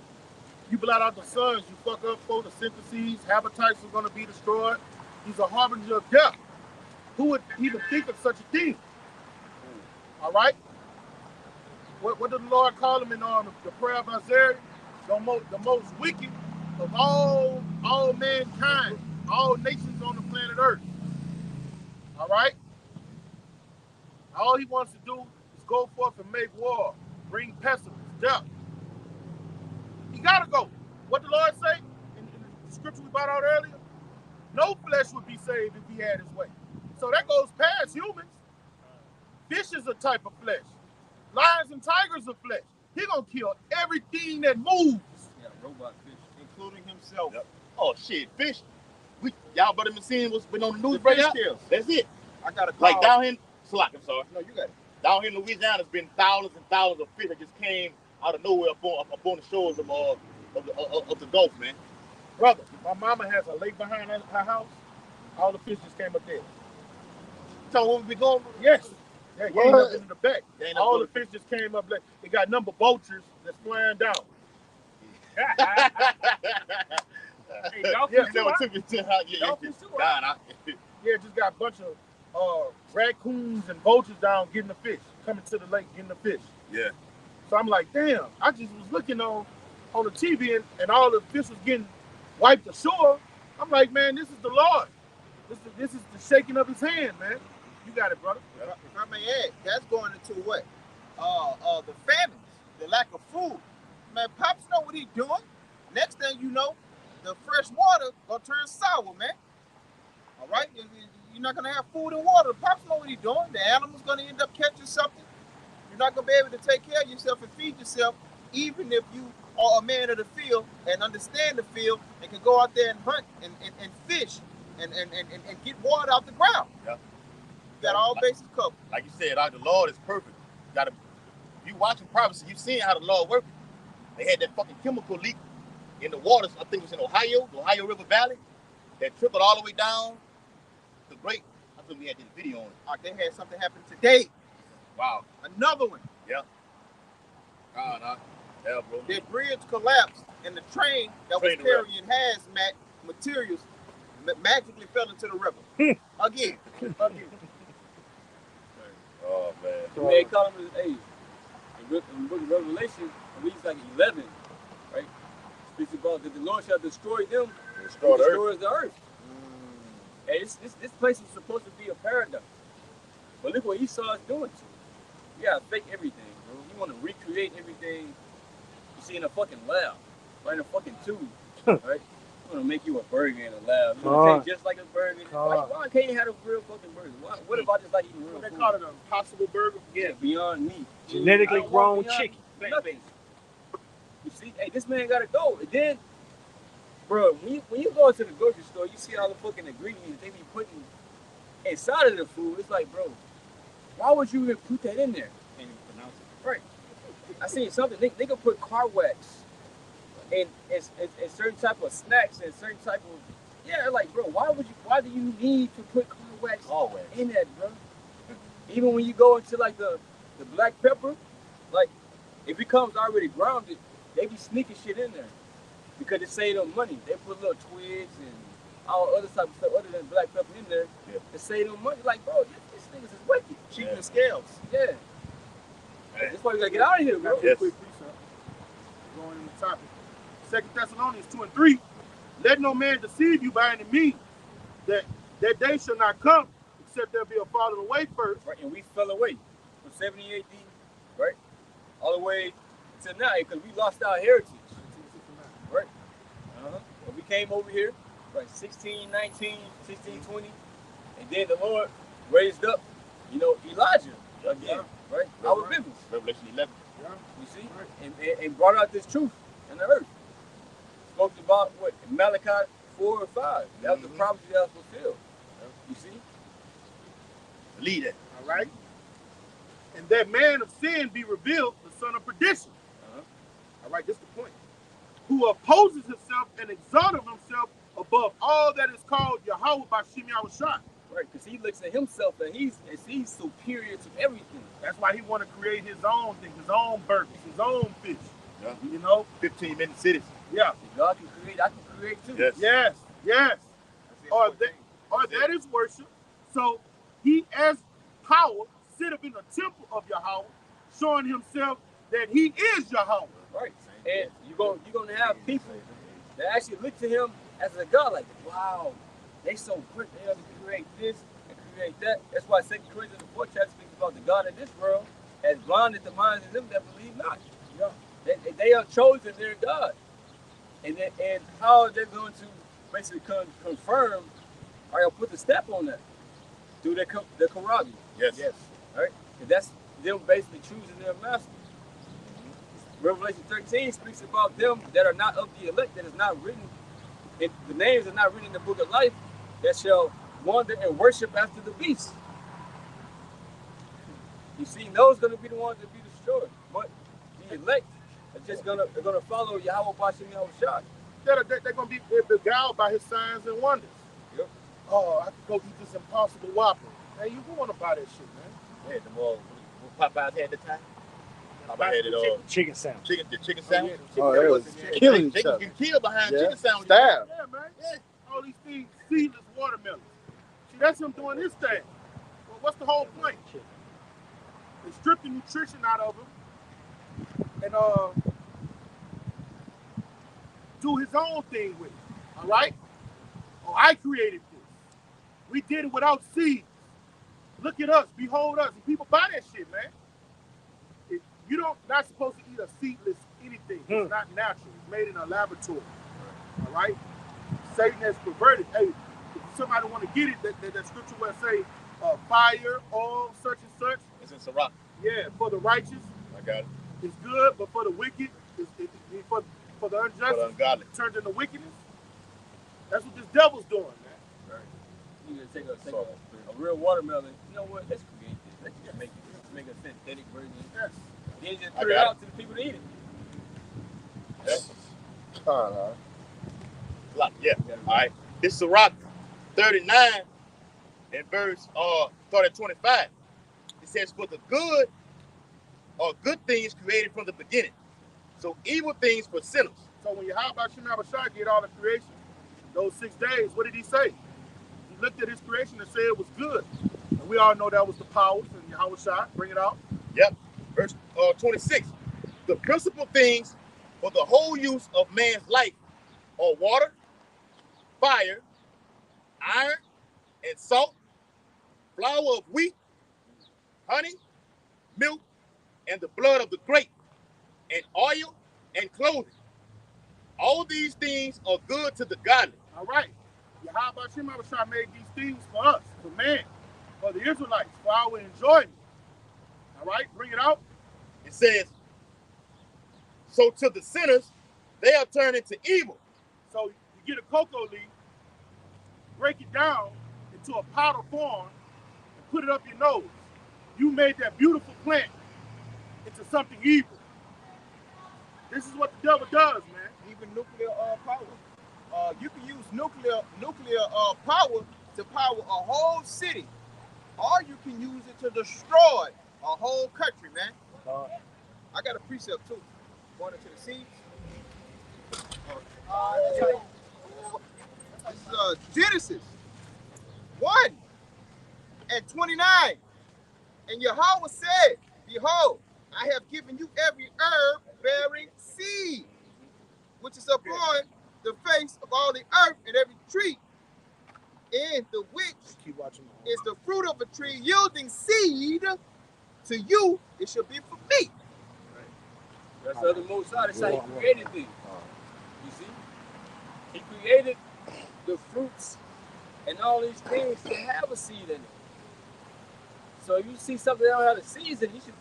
S2: You blot out the suns, you fuck up photosynthesis, habitats are going to be destroyed. He's a harbinger of death. Who would even think of such a thing? All right? What did the Lord call him in the prayer of Isaiah? The most wicked of all mankind, all nations on the planet Earth. All right? All he wants to do is go forth and make war, bring pestilence, death. He got to go. What the Lord say in the scripture we brought out earlier? No flesh would be saved if he had his way. So that goes past humans. Fish is a type of flesh. Lions and tigers are flesh. He gonna kill everything that moves.
S3: Yeah, robot fish.
S1: including himself.
S5: Yep. Oh shit, fish. Y'all brother been seeing what's been on the news
S1: The
S5: right
S1: fish
S5: now?
S1: kills.
S5: That's it.
S1: I got a call.
S5: Like down here in Salaki, I'm sorry.
S1: No, you got it.
S5: Down here in Louisiana, there's been thousands and thousands of fish that just came out of nowhere up on the shores of the Gulf, man.
S2: Brother, my mama has a lake behind her house. All the fish just came up there.
S5: So when we be going,
S2: Yes. Yeah, you ain't up into the back.
S5: They ain't up
S2: All
S5: in
S2: the fish just came up. It got number vultures that's flying down.
S4: Hey, y'all
S5: you
S4: fish
S5: never
S4: too,
S5: took me to how you
S4: Y'all fish too, huh?
S5: God,
S2: Yeah, just got a bunch of raccoons and vultures down getting the fish, coming to the lake getting the fish.
S5: yeah.
S2: So I'm like, damn, I just was looking on the TV and all the fish was getting wiped ashore. I'm like, man, this is the Lord. This is the shaking of his hand, man. You got it, brother.
S1: If I may add, that's going into what? The famines, the lack of food. Man, Pops know what he's doing. Next thing you know, the fresh water gonna turn sour, man. All right? You're not gonna have food and water. Pops know what he's doing. The animal's gonna end up catching something. You're not gonna be able to take care of yourself and feed yourself, even if you are a man of the field and understand the field and can go out there and hunt and fish and get water out the ground.
S5: Yeah.
S1: You got all bases covered.
S5: Like you said, the Lord is perfect. You watching prophecy, you seeing how the Lord working. They had that fucking chemical leak in the waters, I think it was in Ohio, the Ohio River Valley, that trickled all the way down the great. I think we had this video on it.
S1: They had something happen today.
S5: Wow.
S1: Another one.
S5: Yeah. Yeah, bro.
S1: Their bridge collapsed and the train that was carrying hazmat materials magically fell into the river. Again.
S5: Oh, man.
S3: The man called him, hey, in the book of Revelation, reads like 11, right? Speaks about that the Lord shall destroy them who destroys the earth. Hey, this place is supposed to be a paradise. But look what Esau is doing to it. You gotta fake everything, bro. You want to recreate everything you see in a fucking lab, right in a fucking tube, right? You want to make you a burger in a lab. You want to taste just like a burger. Why can't you have a real fucking burger? What if I just like eating real
S2: What
S3: food?
S2: they call it, an impossible burger?
S3: Yeah, beyond meat.
S4: Genetically grown chicken.
S3: Nothing. You see, hey, this man gotta go. And then, bro, when you go into the grocery store, you see all the fucking ingredients they be putting inside of the food. It's like, bro, why would you even put that in there?
S1: Can't even pronounce it.
S3: Right. I seen something. They could put car wax and certain type of snacks and certain type of like, bro, why do you need to put car wax in that, bro? Even when you go into like the black pepper, like it becomes already grounded, they be sneaking shit in there because it save them money. They put little twigs and all other type of stuff other than black pepper in there to save them money. Like, bro, these niggas is wicked.
S1: Cheating the scales.
S3: Yeah. That's why we gotta get out of here, bro.
S2: Quick precept. Going in the topic. 2 Thessalonians 2:3. Let no man deceive you by any means, that day shall not come, except there be a falling away first.
S3: Right, and we fell away from 70 AD, right, all the way to now, because we lost our heritage, right? When we came over here, right, 1619, 1620, and then the Lord raised up, Elijah again, right? Our business.
S5: Revelation 11.
S3: You see, and brought out this truth in the earth. Spoke about what Malachi 4 and 5. That was the prophecy that was fulfilled. You see?
S5: Lead it.
S2: All right. And that man of sin be revealed, the son of perdition. All right, this is the point. Who opposes himself and exalteth himself above all that is called Yahweh by Shem Yahushua.
S3: Right, because he looks at himself and he's superior to everything.
S2: That's why he want to create his own thing, his own burgers, his own fish.
S5: Yeah.
S2: You know?
S5: 15-minute cities.
S2: Yeah.
S3: If God can create, I can create too.
S5: Yes.
S2: Yes. Or that is worship. So he as power sitteth in the temple of Yahweh, showing himself that he is Yahweh.
S3: Right. And you're gonna have people that actually look to him as a God, like, wow, they so quick, they have to create this and create that. That's why 2 Corinthians 4 chapter speaks about the God of this world has blinded the minds of them that believe not. Yeah. They are chosen their God. And how are they going to basically confirm or they'll put the step on that? Through the Karabi.
S5: Yes.
S3: Right? And that's them basically choosing their master. Revelation 13 speaks about them that are not of the elect, that is not written, and the names are not written in the book of life, that shall wander and worship after the beast. You see, those are going to be the ones that be destroyed. But the elect are just going to follow Yahweh Bashim Yahushua.
S2: They're going to be beguiled by his signs and wonders.
S3: Yep.
S2: Oh, I could go eat this Impossible Whopper. Hey, you want to buy that shit, man?
S5: Yeah, the more Popeyes had the time. Popeye had it all.
S7: Chicken sandwich.
S5: The chicken sandwich.
S6: Oh, it was killing
S5: They
S6: each other.
S5: can kill behind
S6: Yeah.
S5: chicken sandwiches.
S6: Stab.
S2: Yeah, man. Yeah. All these things, seedless watermelons. See, that's him doing his thing. Well, what's the whole point? They strip the nutrition out of him and do his own thing with it. All right? Oh, I created this. We did it without seeds. Look at us. Behold us. And people buy that shit, man. You don't not supposed to eat a seedless anything. It's not natural. It's made in a laboratory. All right? Satan has perverted. Hey, if somebody want to get it, that scripture where it say fire, oil, such and such.
S5: It's in Sirach.
S2: Yeah, for the righteous,
S5: I got it.
S2: it's good, but for the wicked, for the unjust,
S5: For the ungodly.
S2: it turns into wickedness. That's what this devil's doing, man.
S3: Right. You need to take a real watermelon. You know what? Let's create this. Let's just make it. Let's make a synthetic version.
S2: Yes.
S3: Then just put it out to the people to eat it.
S5: Yes.
S6: Uh-huh.
S5: Yeah. All right. This is Sirach 39 and verse start at 25. It says, for the good are good things created from the beginning. So evil things for sinners.
S2: So when Yahweh Shem Yahushua did all the creation, those 6 days, what did he say? He looked at his creation and said it was good. And we all know that was the powers and Yahushua. Bring it out.
S5: Yep. Verse 26. The principal things for the whole use of man's life are water, fire, iron, and salt, flour of wheat, honey, milk, and the blood of the grape, and oil and clothing. All these things are good to the godly.
S2: All right. Yahweh Shem Yahushua made these things for us, for man, for the Israelites, for our enjoyment. All right, bring it out.
S5: It says, so to the sinners, they are turned into evil.
S2: So you get a cocoa leaf, break it down into a powder form, and put it up your nose. You made that beautiful plant into something evil. This is what the devil does, man.
S1: Even nuclear power. You can use nuclear power to power a whole city, or you can use it to destroy a whole country, man. I got a precept too. Going into the seeds. This is Genesis 1:29. And Yahweh said, behold, I have given you every herb bearing seed, which is upon the face of all the earth, and every tree in the which is the fruit of a tree yielding seed. To you, it shall be for me.
S3: That's the other Most High. That's how he created things. You see? He created the fruits and all these things to have a seed in it. So if you see something that don't have a seed in it, you should,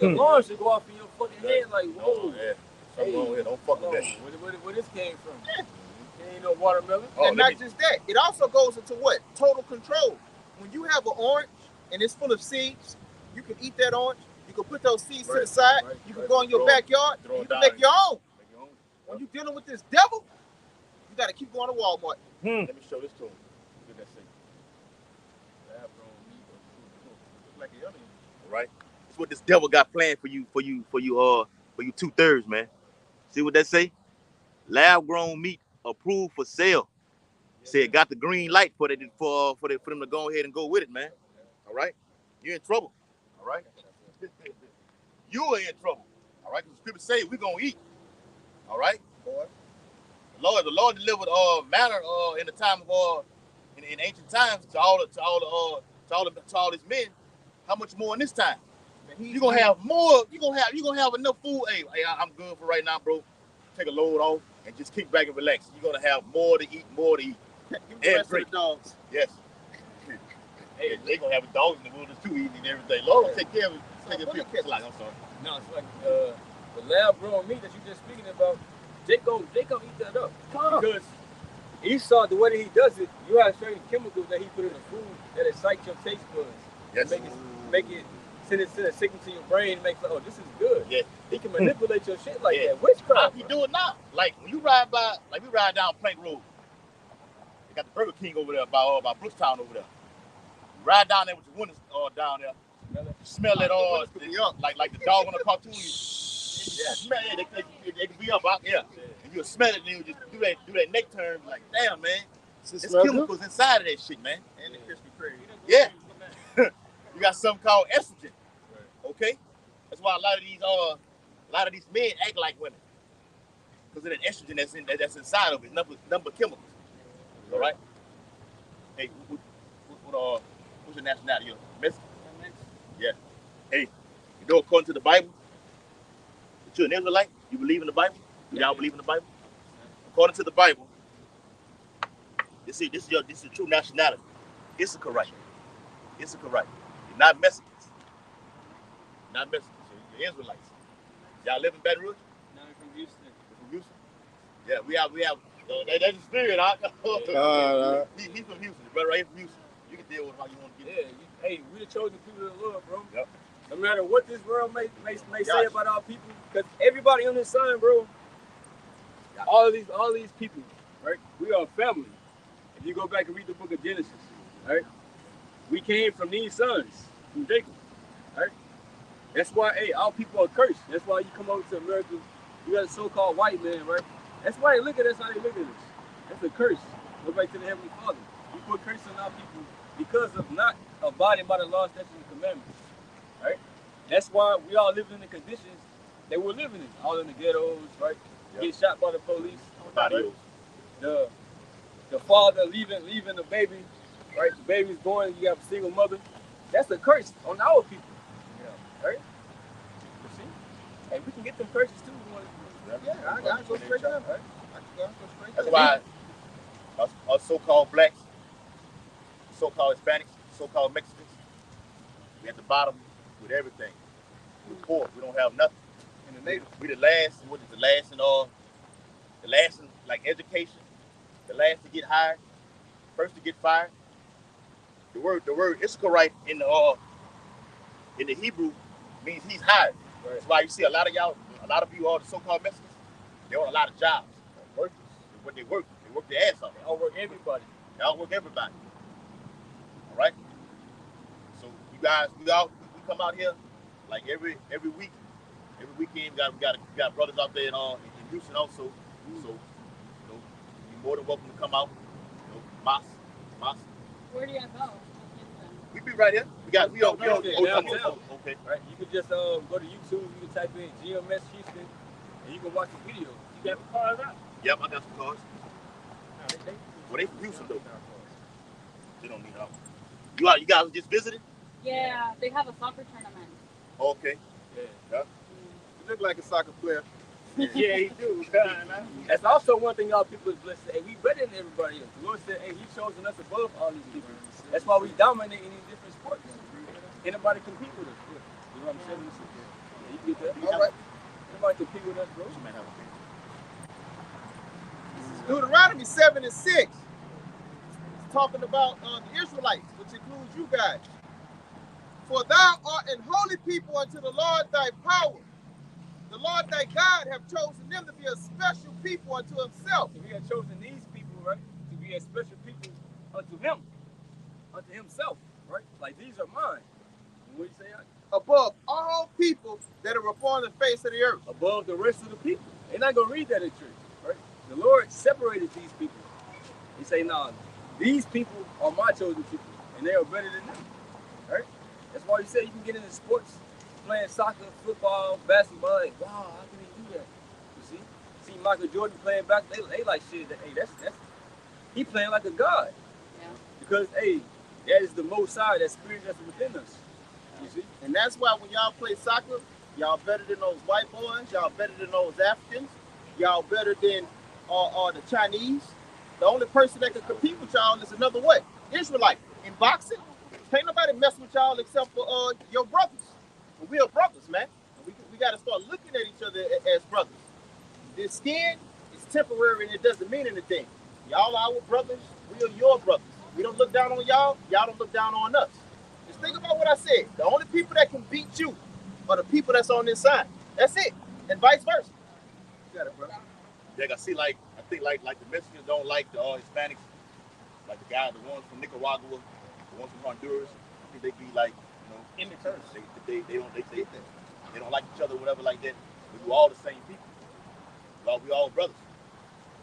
S3: your alarm should go off in your fucking head like, whoa.
S5: Yeah. Something wrong here. Don't fuck with that.
S3: Where this came from? Ain't no watermelon.
S5: Oh,
S1: And not just that, it also goes into what? Total control. When you have an orange and it's full of seeds, you can eat that orange. You can put those seeds to the side. You can go in your backyard. You can make your own. When you're dealing with this devil, you got to keep going to Walmart.
S5: Let me show this to him. Look at that thing. Like the other one. Right? That's what this devil got planned for you 2/3, man. See what that say? Lab grown meat approved for sale. Said got the green light for them to go ahead and go with it, man. All right? You're in trouble. All right? You are in trouble. All right? Because the scripture say we're gonna eat. All right? The Lord delivered manna in the time of in ancient times to all his men. How much more in this time? You're gonna have more. You're gonna have enough food. Hey, I'm good for right now, bro. Take a load off and just kick back and relax. You're gonna have more to eat.
S1: And drink. Dogs.
S5: Yes. Hey, they gonna have dogs in the wilderness too, eating and everything. Lord, take care of it. Take care of it. I'm sorry.
S3: No, it's like the lab grown meat that you just speaking about. They gonna eat that up because Esau, the way that he does it, you have certain chemicals that he put in the food that excite your taste buds.
S5: Yes.
S3: Make it send a signal to your brain. Make like, oh, this is good.
S5: Yeah.
S3: He can manipulate your shit like that. Witchcraft.
S5: He do it now. Like when you ride by, like we ride down Plank Road. They got the Burger King over there by Brookstown over there. You ride down there with your windows down there. Smell it all. Like the dog on the cartoon. Yeah, smell it. They can be up out there. And you'll smell it and you just do that neck turn. Like, damn, man. There's chemicals inside of that shit, man.
S1: And the Krispy Kreme.
S5: Yeah. You got something called estrogen. Okay? That's why a lot of these men act like women. Because of that estrogen that's inside of it. Number of chemicals. All right? Hey, what's your nationality? You're Mexican? Yeah. Hey, you know, according to the Bible, that you're an Israelite, you believe in the Bible? Y'all believe in the Bible? According to the Bible, this is your true nationality. Issacharite. Issacharite. You're not Mexicans. You're not Mexicans. You're Israelites. Y'all live in Baton Rouge?
S3: No, I'm from Houston.
S5: You're from Houston? Yeah, we have. That's the spirit, huh? He's from Houston. The brother right here from Houston. You can deal with how you want to get it.
S3: Hey, we the chosen people of the Lord, bro.
S5: Yep.
S3: No matter what this world may say about our people, because everybody on this sign, bro, all these people, right? We are a family. If you go back and read the book of Genesis, right? We came from these sons, from Jacob, right? That's why, hey, our people are cursed. That's why you come over to America, you got a so-called white man, right? That's why they look at us how they look at us. That's a curse. Go back to the Heavenly Father. We put curse on our people because of not abiding by the law, statutes, and commandments, right? That's why we all live in the conditions that we're living in, all in the ghettos, right? Yep. Get shot by the police. Right? The father leaving the baby, right? The baby's born, you have a single mother. That's a curse on our people, right? You see? Hey, we can get them curses too.
S1: I gotta go straight down, right?
S5: That's why us so-called blacks, so-called Hispanics, so-called Mexicans, we at the bottom with everything. We're poor. We don't have nothing.
S1: And the natives,
S5: we the last. What is the last in all? The last in like education. The last to get hired. First to get fired. The word Issacharite in the Hebrew means he's hired. Right. That's why you see a lot of you, all the so-called Mexicans, they want a lot of jobs. Workers. What they work their ass off.
S3: They outwork everybody.
S5: All right. So you guys, we come out here like every week, every weekend. We got brothers out there in Houston also. So you're more than welcome to come out. Mas.
S7: Where do you go?
S5: We be right here. We on
S3: downtown.
S5: Okay.
S3: Right. You can just go to YouTube. You can type in GMS Houston, and you can watch the video. You got the cars out.
S5: Yep, I got some cars. Well, they from Houston though. They don't need help. You guys just visited?
S7: Yeah, they have a soccer tournament.
S5: Okay.
S3: Yeah.
S1: You look like a soccer player.
S3: Yeah, he do. That's also one thing y'all people is blessed. Hey, we better than everybody else. The Lord said, hey, He's chosen us above all these people. That's why we dominate in these different sports. Anybody compete with us? You know what I'm saying? Yeah, you get that.
S1: All right.
S3: Anybody compete with us, bro?
S5: You might have a
S1: Deuteronomy 7 and 6. It's talking about the Israelites, which includes you guys. For thou art an holy people unto the Lord thy power. The Lord thy God have chosen them to be a special people unto himself.
S3: So he had chosen these people, right, to be a special people unto him, unto himself, right? Like these are mine. And what do you say?
S1: Above all people that are upon the face of the earth.
S3: Above the rest of the people. They're not going to read that in church, right? The Lord separated these people. He say, no, these people are my chosen people, and they are better than them, right? That's why you say you can get into sports, playing soccer, football, basketball. Like, wow, how can they do that? You see Michael Jordan playing back. They like shit. Hey, that's he playing like a god.
S7: Yeah.
S3: Because hey, that is the Most High, that spirit that's within us. You see,
S1: and that's why when y'all play soccer, y'all better than those white boys. Y'all better than those Africans. Y'all better than the Chinese. The only person that can compete with y'all is another what? Israelite. In boxing, can't nobody mess with y'all except for your brothers. We are brothers, man. We got to start looking at each other as brothers. This skin is temporary and it doesn't mean anything. Y'all are our brothers. We are your brothers. We don't look down on y'all. Y'all don't look down on us. Just think about what I said. The only people that can beat you are the people that's on this side. That's it. And vice versa. You got it, brother.
S5: Yeah, I see. Like I think like the Mexicans don't like the Hispanics. Like the ones from Nicaragua, the ones from Honduras. I think they be like, in the church. They don't like each other, whatever like that. But we're all the same people. We all brothers.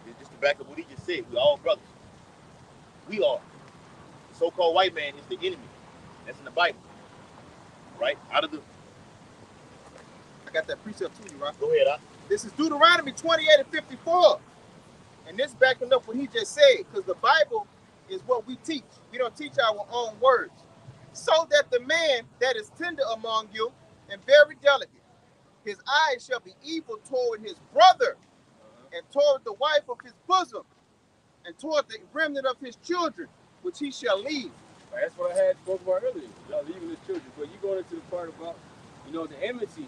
S5: It's just to back up what he just said. We're all brothers. We are. The so-called white man is the enemy. That's in the Bible. Right? I
S1: got that precept to you, right?
S5: Go ahead,
S1: This is Deuteronomy 28 and 54. And this backing up what he just said, because the Bible is what we teach. We don't teach our own words. So that the man that is tender among you and very delicate, his eyes shall be evil toward his brother, and toward the wife of his bosom, and toward the remnant of his children, which he shall leave.
S3: That's what I had spoke about earlier. Y'all leaving his children. But you going into the part about, the enmity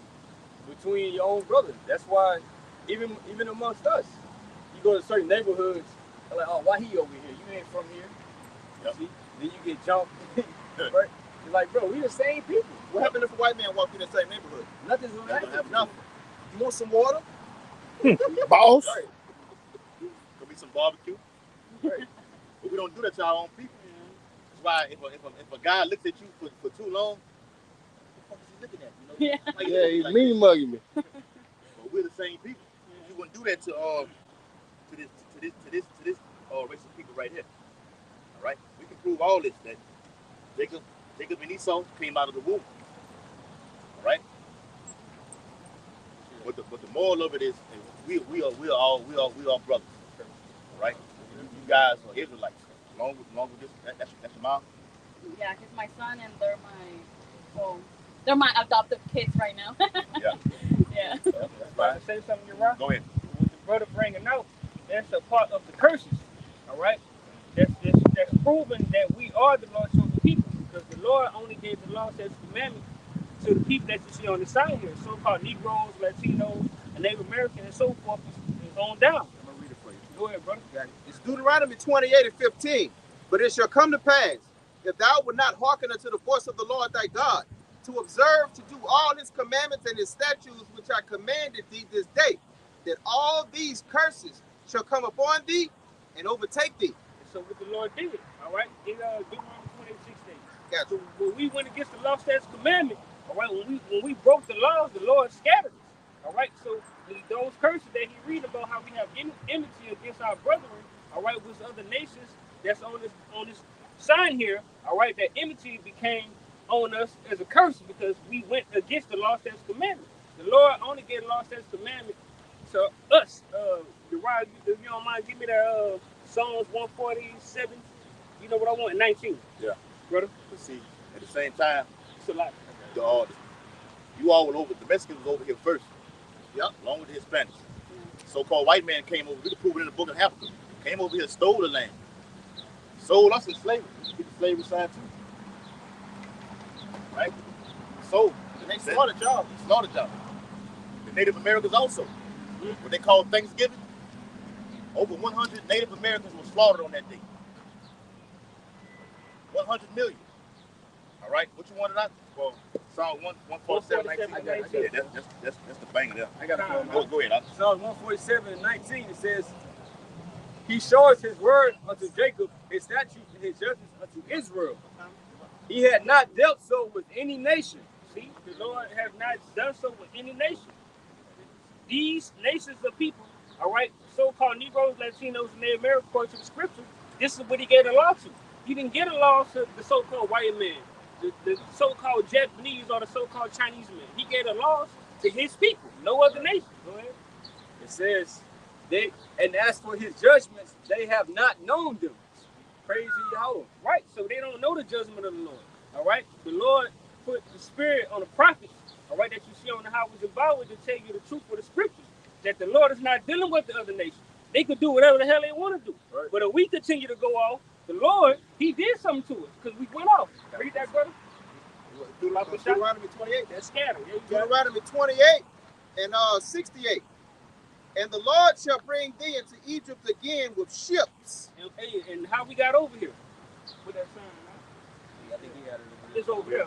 S3: between your own brothers. That's why even amongst us, you go to certain neighborhoods, they're like, oh, why he over here? You ain't from here.
S5: Yep.
S3: See? Then you get jumped. Right? You're like, bro, we the same people.
S1: What happened if a white man walked in the same neighborhood?
S3: Nothing's gonna happen.
S1: Nothing. You want some water?
S6: Boss.
S5: Right. Could be some barbecue. Right. But we don't do that to our own people. That's why if a guy looks at you for too long, what the fuck is he looking at?
S6: Yeah, he's mean mugging me.
S5: But we're the same people. You wouldn't do that to this race of people right here. All right, we can prove all this that Jacob and Esau came out of the womb. All right, but the moral of it is we are all brothers. All right, you guys are Israelites. Along with this, that's your mom.
S7: Yeah, he's my son, and they're my adopted kids right now.
S5: Yeah.
S7: Yeah.
S5: That's right.
S4: Say something, you're right.
S5: Go ahead.
S4: What the brother bringing out, that's a part of the curses. All right, that's proven that we are the Lord's chosen people, because the Lord only gave the law, statutes, commandments to the people that you see on the side here, so-called Negroes, Latinos, and Native Americans, and so forth, is on down.
S1: I'm gonna read it for you.
S4: Go ahead, brother.
S1: It's Deuteronomy 28 and 15. But it shall come to pass, if thou wilt not hearken unto the voice of the Lord thy God, to observe to do all his commandments and his statutes which I commanded thee this day, that all these curses shall come upon thee and overtake thee.
S4: So what the Lord did, all right, in Deuteronomy 28:16.
S1: Gotcha.
S4: So when we went against the law, statutes, commandment, all right, when we broke the laws, the Lord scattered us. All right, so those curses that he read about, how we have enmity against our brethren, all right, with other nations that's on this sign here, all right, that enmity became on us as a curse because we went against the law, statutes, commandment. The Lord only gave the law, statutes, commandment to us. Uriah, if you don't mind, give me that Psalms 147. You know what I want? 19.
S5: Yeah,
S4: brother.
S5: See, at the same time,
S4: It's a lot.
S5: You all were over. The Mexicans was over here first. Yep, along with the Hispanics. So-called white man came over. We can prove it in the book of Habakkuk. Came over here, stole the land, sold us in slavery. We get the slavery side too, right? So
S1: And they slaughtered y'all.
S5: The Native Americans also. What they call Thanksgiving. over 100 Native Americans were slaughtered on that day. 100 million. All right, what you wanted out? Well, Psalm 147, 19. Yeah, that's the banger there.
S3: I got to
S5: go ahead.
S3: Psalm 147 and 19. It says, He shows His word unto Jacob, His statutes and His judgments unto Israel. He had not dealt so with any nation.
S4: See, the Lord has not done so with any nation. These nations of people, all right, so-called Negroes, Latinos, and Native Americans, according to the scripture, this is what He gave the law to. He didn't get a law to the so-called white man, the so-called Japanese or the so-called Chinese man. He gave the laws to His people, no other nation. Go ahead.
S3: It says, and as for His judgments, they have not known them. Praise ye Yahweh.
S4: Right, so they don't know the judgment of the Lord. All right, the Lord put the Spirit on the prophets, all right, that you see on the highways and byways to tell you the truth of the scriptures, that the Lord is not dealing with the other nations. They could do whatever the hell they want to do. Right. But if we continue to go off, the Lord, He did something to us because we went off. Read that, brother.
S1: Deuteronomy 28.
S4: That's scattered.
S1: Deuteronomy 28 and 68. And the Lord shall bring thee into Egypt again with ships.
S4: And how we got over here? With that sign, right?
S3: I think he got it.
S4: It's over here.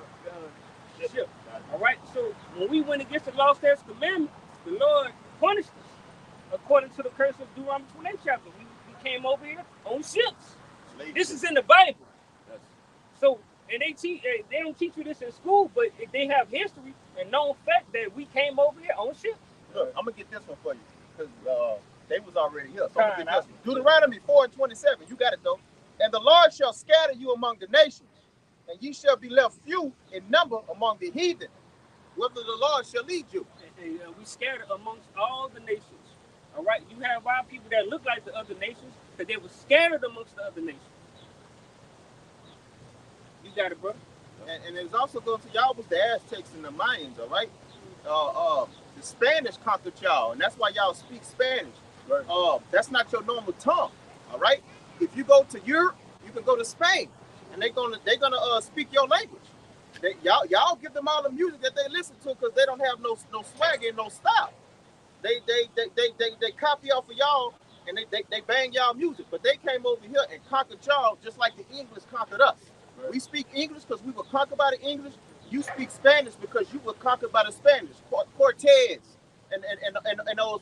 S4: Ship. All right. So when we went against the law, statutes, commandments, the Lord punished us according to the curse of Deuteronomy 28 chapter. We came over here on ships. This is in the Bible. So, and they don't teach you this in school, but they have history and known fact that we came over here on ships.
S1: Look, I'm gonna get this one for you because they was already here. So I'm gonna get this one. Deuteronomy 4 and 27. You got it though. And the Lord shall scatter you among the nations, and ye shall be left few in number among the heathen, whither the Lord shall lead you.
S4: And we scattered amongst all the nations. All right, you have our people that look like the other nations, but they were scattered amongst the other nations. You got it, brother.
S1: And it's also going to y'all was the Aztecs and the Mayans, all right? The Spanish conquered y'all, and that's why y'all speak Spanish. Right. That's not your normal tongue, all right? If you go to Europe, you can go to Spain, and they're gonna speak your language. Y'all give them all the music that they listen to because they don't have no swag and no style. They copy off of y'all and they bang y'all music, but they came over here and conquered y'all just like the English conquered us. Right. We speak English because we were conquered by the English. You speak Spanish because you were conquered by the Spanish. Cortez and those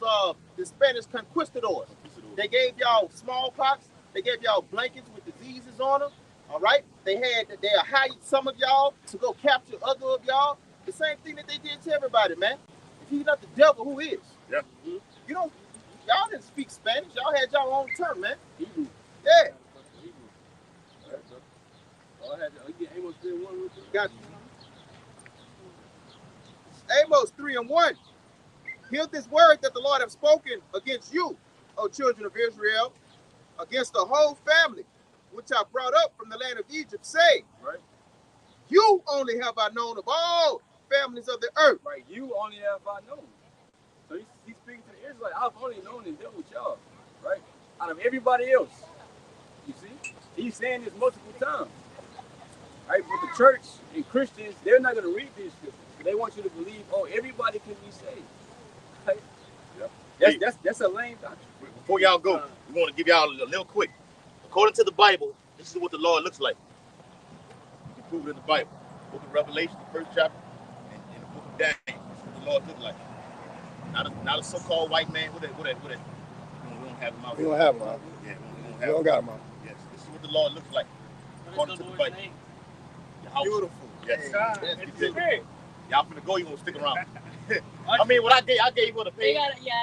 S1: the Spanish conquistadors. They gave y'all smallpox. They gave y'all blankets with diseases on them. All right. They hired some of y'all to go capture other of y'all. The same thing that they did to everybody, man. If he's not the devil, who is?
S5: Yeah.
S1: You don't. Y'all didn't speak Spanish. Y'all had y'all own term, man.
S3: Hebrew.
S1: Yeah.
S3: Amos 3 and 1.
S1: Got you. Amos 3 and 1. Hear this word that the Lord have spoken against you, O children of Israel, against the whole family, which I brought up from the land of Egypt, saying,
S3: right.
S1: You only have I known of all families of the earth.
S3: Right, you only have I known. So he's speaking to the Israelites. I've only known and dealt with y'all, right? Out of everybody else. You see? He's saying this multiple times. Right? But the church and Christians, they're not going to read these scriptures. They want you to believe, everybody can be saved. Right? Yeah. That's a lame doctrine.
S5: Before y'all go, we want to give y'all a little quick. According to the Bible, this is what the Lord looks like. You can prove it in the Bible. Book of Revelation, the first chapter, and the book of Daniel. This is what the Lord looks like. Not a so-called white man. What that? We don't have him out.
S6: We don't have him out.
S5: Yeah,
S6: we don't got him out.
S5: Yes, this is what the Lord looks like. According to the Bible.
S1: Beautiful.
S5: Yes.
S1: Yes.
S5: Y'all finna go, you gonna stick around. I mean, what I gave you what a pay.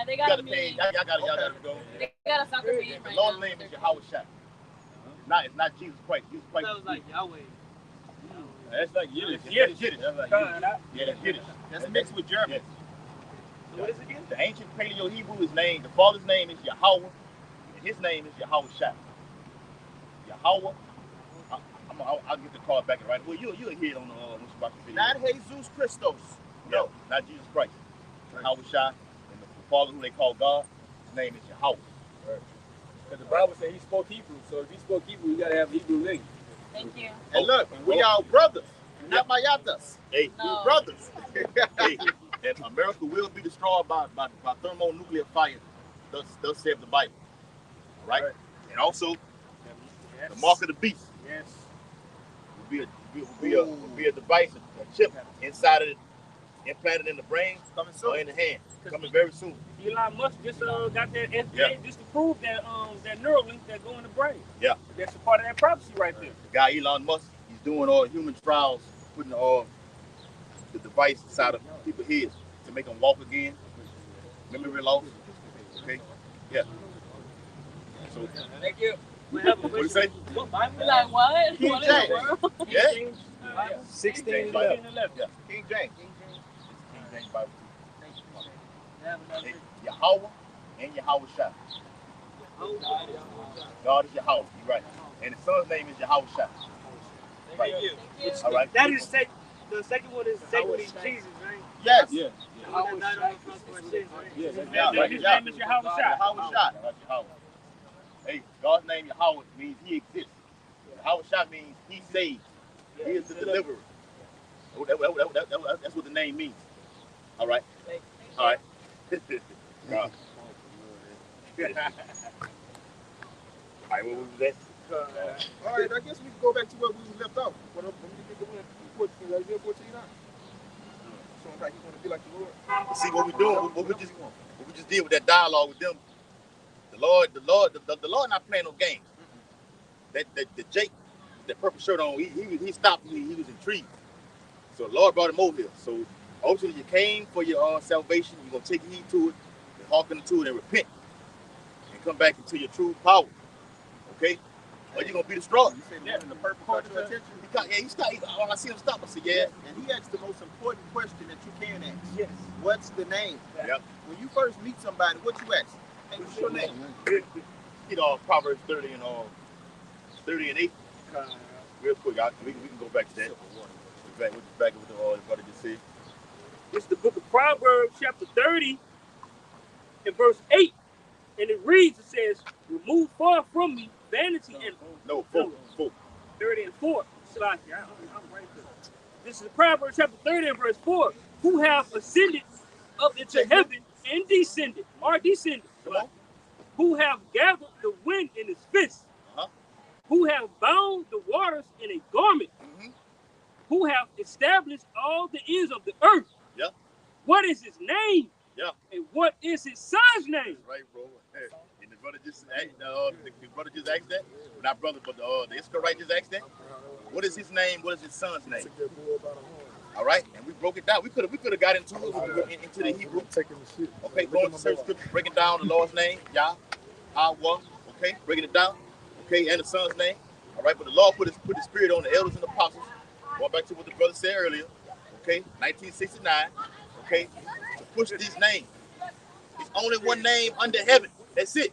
S7: They got to
S5: pay. Y'all gotta go.
S7: They got a soccer game
S5: The
S7: right
S5: Lord's
S7: now.
S5: name is Yahweh Shai. It's not Jesus Christ. Jesus Christ.
S3: That was like Yahweh.
S5: That's like Yiddish.
S3: Yiddish.
S5: That's like yeah, that's Yiddish.
S1: That's mixed with German.
S5: Yes.
S3: So what is it again?
S5: The ancient Paleo Hebrew, his name, the father's name is Yahweh, and his name is Yahweh Shai. Yahweh. I'll get the card back right. Well, you'll hear it on the about the video.
S1: Not Jesus Christos.
S5: No, not Jesus Christ. Yahweh Shai, and the father who they call God, his name is Yahweh.
S3: Right. Because the Bible says he spoke Hebrew, so if he spoke Hebrew, you gotta have Hebrew language.
S7: Thank you.
S1: And look, we all brothers, not mayatas.
S5: Hey,
S7: No.
S1: We brothers.
S5: hey, and America will be destroyed by thermonuclear fire. Thus saith the Bible. right? And also
S4: Yes.
S5: the mark of the beast
S4: Yes.
S5: will be a device, a chip inside of it, implanted in the brain or in the hand. Coming very soon.
S4: Elon Musk just got that FDA
S5: Yeah.
S4: just to prove that that Neuralink that go in the brain.
S5: Yeah.
S4: That's a part of that prophecy right there.
S5: The guy Elon Musk, he's doing all human trials, putting all the device inside of people's heads to make them walk again, memory loss. Okay, yeah. So
S3: Thank you.
S5: what do you say?
S7: What Bible? Like what?
S1: King
S7: What in the
S1: James.
S7: world?
S5: Yeah.
S4: James,
S5: 16:11. Yeah.
S1: King James.
S5: King James Bible. Yahweh and Yahweh Shai. God is Yahweh. You're right. And his son's name is Yahweh Shai. Right.
S3: Thank you.
S5: All right.
S8: That is the second one is secondly Jesus, right?
S1: Yes.
S3: Yeah.
S8: The one that died on the cross for our sins, right?
S3: Yeah.
S4: His
S5: Yeah, right.
S4: name
S5: Yeah.
S4: is Yahweh Shai.
S5: Yahweh Shai. That's Yahweh. Hey, God's name Yahweh means he exists. Yahweh Shai means he saves. He is the deliverer. That's what the name means. All right. All right. All right, what was that?
S1: All right, I guess we can go back to where we left off. When you get the win, 14, Isaiah 14 now. Sounds like you want to be like the Lord.
S5: See what we're doing, what we just did with that dialogue with them. The Lord not playing no games. That Jake, that purple shirt on, he stopped me. He was intrigued. So the Lord brought him over here. So ultimately, you came for your salvation. You're gonna take heed to it, and hearken to it, and repent, and come back into your true power. Okay? Or you're gonna be destroyed.
S1: You said the one in the purple caught your attention?
S5: He stopped. When I see him stop, I said, yeah.
S1: And he asked the most important question that you can ask.
S8: Yes.
S1: What's the name?
S5: Yep.
S1: When you first meet somebody, what you ask? Hey, what's your name?
S5: You know, Proverbs 30 and 8. Real quick, we can go back to that. Back with the brother just said.
S4: It's the book of Proverbs, chapter 30, and verse 8. And it reads, it says, remove far from me vanity and...
S5: No, 4.
S4: 30 and 4. I'm right there. This is Proverbs chapter 30 and verse 4. Who have ascended up into heaven and descended, or descended.
S5: Come on.
S4: Who have gathered the wind in his fist.
S5: Uh-huh.
S4: Who have bound the waters in a garment.
S5: Mm-hmm.
S4: Who have established all the ends of the earth.
S5: Yeah.
S4: What is his name?
S5: Yeah.
S4: And what is his son's name?
S5: Right, bro. And the brother just asked that. Not brother, but the Israelite just asked that. What is his name? What is his son's name? All right, and we broke it down. We could have got into the Hebrew. Okay, going to search scripture, breaking down the Lord's name, Yah, Hawa. Okay, breaking it down. Okay, and the son's name. All right, but the Lord put the spirit on the elders and the apostles. Going back to what the brother said earlier. Okay, 1969. Okay, to push these names. There's only one name under heaven. That's it.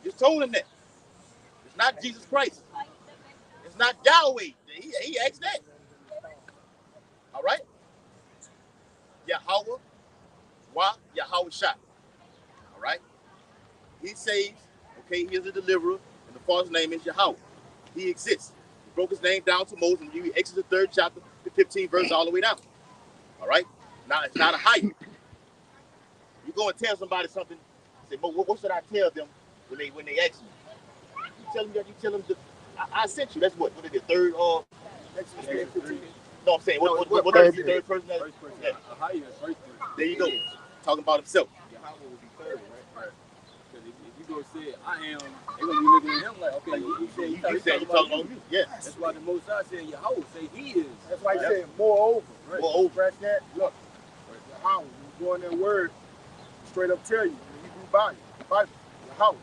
S5: Just told him that. It's not Jesus Christ. It's not Yahweh. He asked that. All right? Yahweh, Yahweh Shai. All right? He saves. Okay, he is a deliverer. And the Father's name is Yahweh. He exists. He broke his name down to Moses and you Exodus 3rd chapter, the 15th verse all the way down. All right? Now, it's not a hype. You go and tell somebody something, say, what should I tell them when they ask me? You tell them I sent you. That's what is the third no, I'm saying what is the third person?
S3: Yeah.
S5: There you go. Talking about himself.
S3: Yahweh would be third, right? Because if you go say I am, they're gonna be looking at him like, okay, you said you talking about me.
S5: Yeah.
S3: That's why the Most High said Yahweh say he is.
S1: That's why he said, moreover.
S3: Right.
S1: Moreover. Scratch that. Look, Yahweh, you go in that word, straight up tell you, in the Hebrew Bible, Yahweh.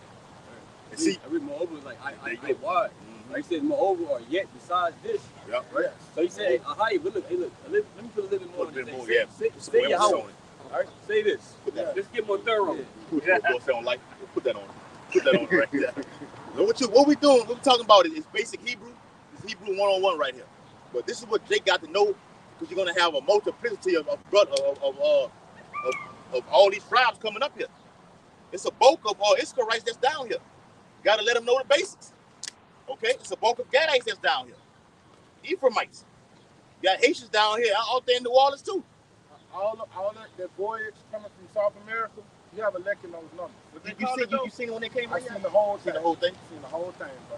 S5: And see,
S3: I read moreover was like, I why? Like he said, moreover, or yet besides this.
S5: Yeah, right.
S3: So he said, hey, look, let me put a little bit more on this. Say
S5: Yahweh.
S3: Yahweh. All right, say this.
S4: Let's get more thorough.
S5: Put that on. Put that on right there. What we doing? What we talking about is basic Hebrew. It's Hebrew 101 right here. But this is what Jake got to know, because you're gonna have a multiplicity of all these tribes coming up here. It's a bulk of Israelites that's down here. You gotta let them know the basics. Okay, it's a bulk of Gadites that's down here. Ephraimites. You got Haitians down here, out there in New Orleans too.
S2: all that voyage coming from South America, you have elected those numbers.
S5: You seen it when they came
S2: I
S5: in?
S2: seen the whole
S5: Seen the whole thing?
S2: Seen the whole thing, bro.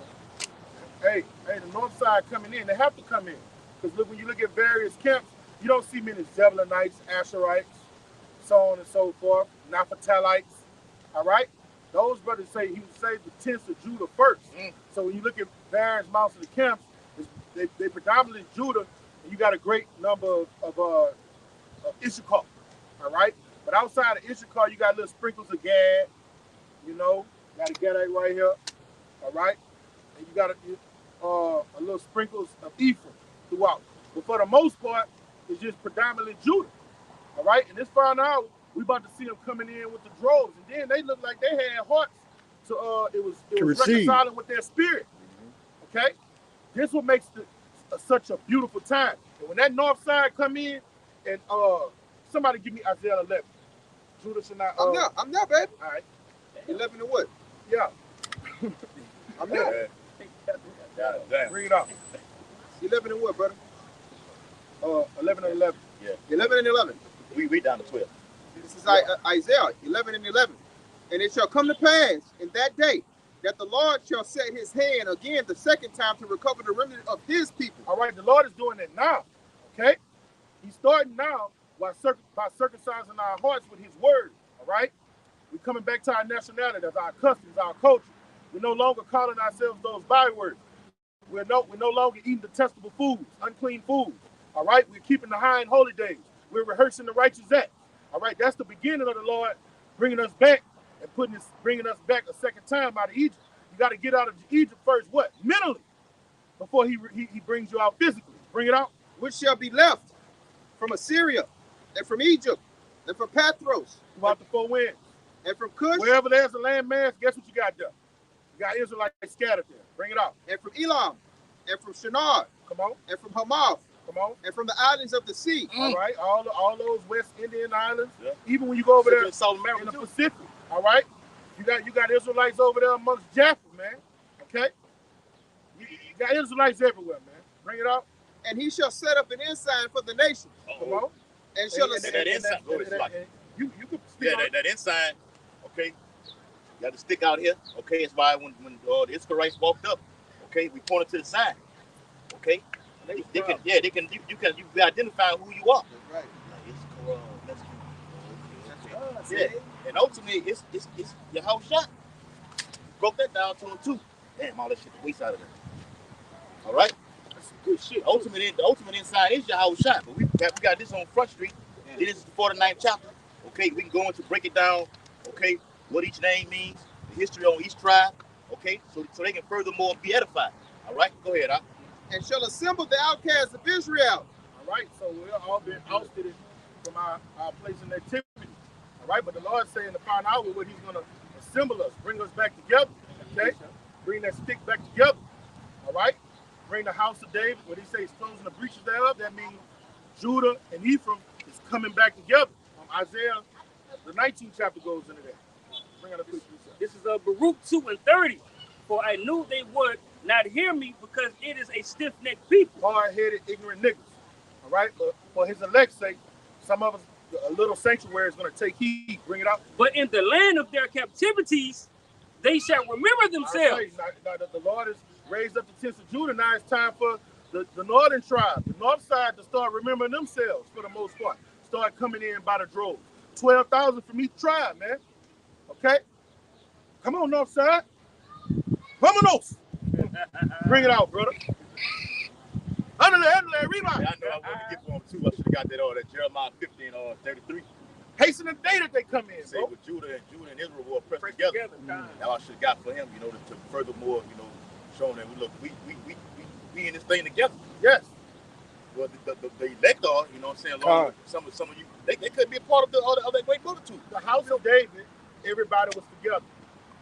S2: Hey, the north side coming in, they have to come in. Because look, when you look at various camps, you don't see many Zebulonites, Asherites, so on and so forth, Naphtalites. All right? Those brothers say he saved the tents of Judah first. So when you look at various mounts of the camps, they predominantly Judah, and you got a great number of Issachar. All right? But outside of Issachar, you got little sprinkles of Gad, you know, got a Gadite right here. All right? And you got a little sprinkles of Ephraim throughout. But for the most part, it's just predominantly Judah. All right? And this found out, we about to see them coming in with the droves. And then they looked like they had hearts to it was reconciling with their spirit. Okay? This what makes such a beautiful time. And when that north side come in, and somebody give me Isaiah 11. Judah should not.
S1: I'm there, baby.
S2: All right.
S1: 11 and what?
S2: Yeah.
S1: I'm there.
S5: Damn.
S2: Bring it up.
S1: 11 and what, brother?
S2: 11 and 11.
S5: Yeah.
S1: 11 and 11.
S5: We down to 12.
S1: This is Isaiah 11 and 11. And it shall come to pass in that day that the Lord shall set his hand again the second time to recover the remnant of his people.
S2: All right, the Lord is doing it now. Okay? He's starting now by circumcising our hearts with his word. All right? We're coming back to our nationality, that's our customs, our culture. We're no longer calling ourselves those bywords. We're no longer eating detestable foods, unclean foods. All right? We're keeping the high and holy days. We're rehearsing the righteous acts. All right? That's the beginning of the Lord bringing us back and bringing us back a second time out of Egypt. You got to get out of Egypt first, what? Mentally, before he brings you out physically. Bring it out.
S1: Which shall be left from Assyria and from Egypt and from Pathros.
S2: Throughout the four winds.
S1: And from Cush.
S2: Wherever there's a landmass, guess what you got there? You got Israelites scattered there. Bring it out.
S1: And from Elam. And from Shinar.
S2: Come on.
S1: And from Hamath.
S2: Come on.
S1: And from the islands of the sea.
S2: All right. All those West Indian islands. Yeah. Even when you go over there in
S5: South America
S2: in the Pacific. All right. You got Israelites over there amongst jackals, man. Okay. You got Israelites everywhere, man. Bring it out.
S1: And he shall set up an ensign for the nations.
S2: Come on.
S1: And shall
S5: that ensign.
S2: You can speak on
S5: that ensign. Okay. You got to stick out here. Okay. It's why when the Israelites walked up, okay, we pointed to the sign. Okay. They can you can identify who you are.
S1: Right.
S5: Yeah. And ultimately, it's your house shot. Broke that down to him too. Damn, all that shit, the waste out of there. All right.
S2: That's some good shit.
S5: The ultimate inside is your house shot. But we got this on Front Street. Yeah. This is the 49th chapter. Okay, we can go into break it down. Okay, what each name means, the history on each tribe. Okay, so they can furthermore be edified. All right, go ahead, Al.
S1: And shall assemble the outcasts of Israel.
S2: All right, so we've all been ousted from our place in activity. All right, but the Lord saying in the final hour what he's going to assemble us, bring us back together. Okay, bring that stick back together. All right, bring the house of David. What he says, he's closing the breaches thereof. That means Judah and Ephraim is coming back together. Isaiah, the 19th chapter goes into that. Bring out a quick reset.
S4: This is Baruch 2:30. For I knew they would not hear me because it is a stiff-necked people.
S2: Hard-headed, ignorant niggas. All right, but for his elect's sake, some of us, a little sanctuary is going to take heed. Bring it out.
S4: But in the land of their captivities, they shall remember themselves.
S2: Now, the Lord has raised up the tents of Judah. Now it's time for the northern tribe, the north side, to start remembering themselves for the most part. Start coming in by the droves. 12,000 from each tribe, man. Okay? Come on, north side. Vámonos. Bring it out, brother. Handle, rebound.
S5: I know I wanted to get for him too. I should have got that Jeremiah 15:33.
S2: Hasten the day that they come in,
S5: Say
S2: bro.
S5: with Judah and Israel will press together. Now I should have got for him, to furthermore, showing that we in this thing together.
S2: Yes.
S5: Well, the elect are, along with some of you, they could be a part of that great multitude.
S2: The house of David, everybody was together.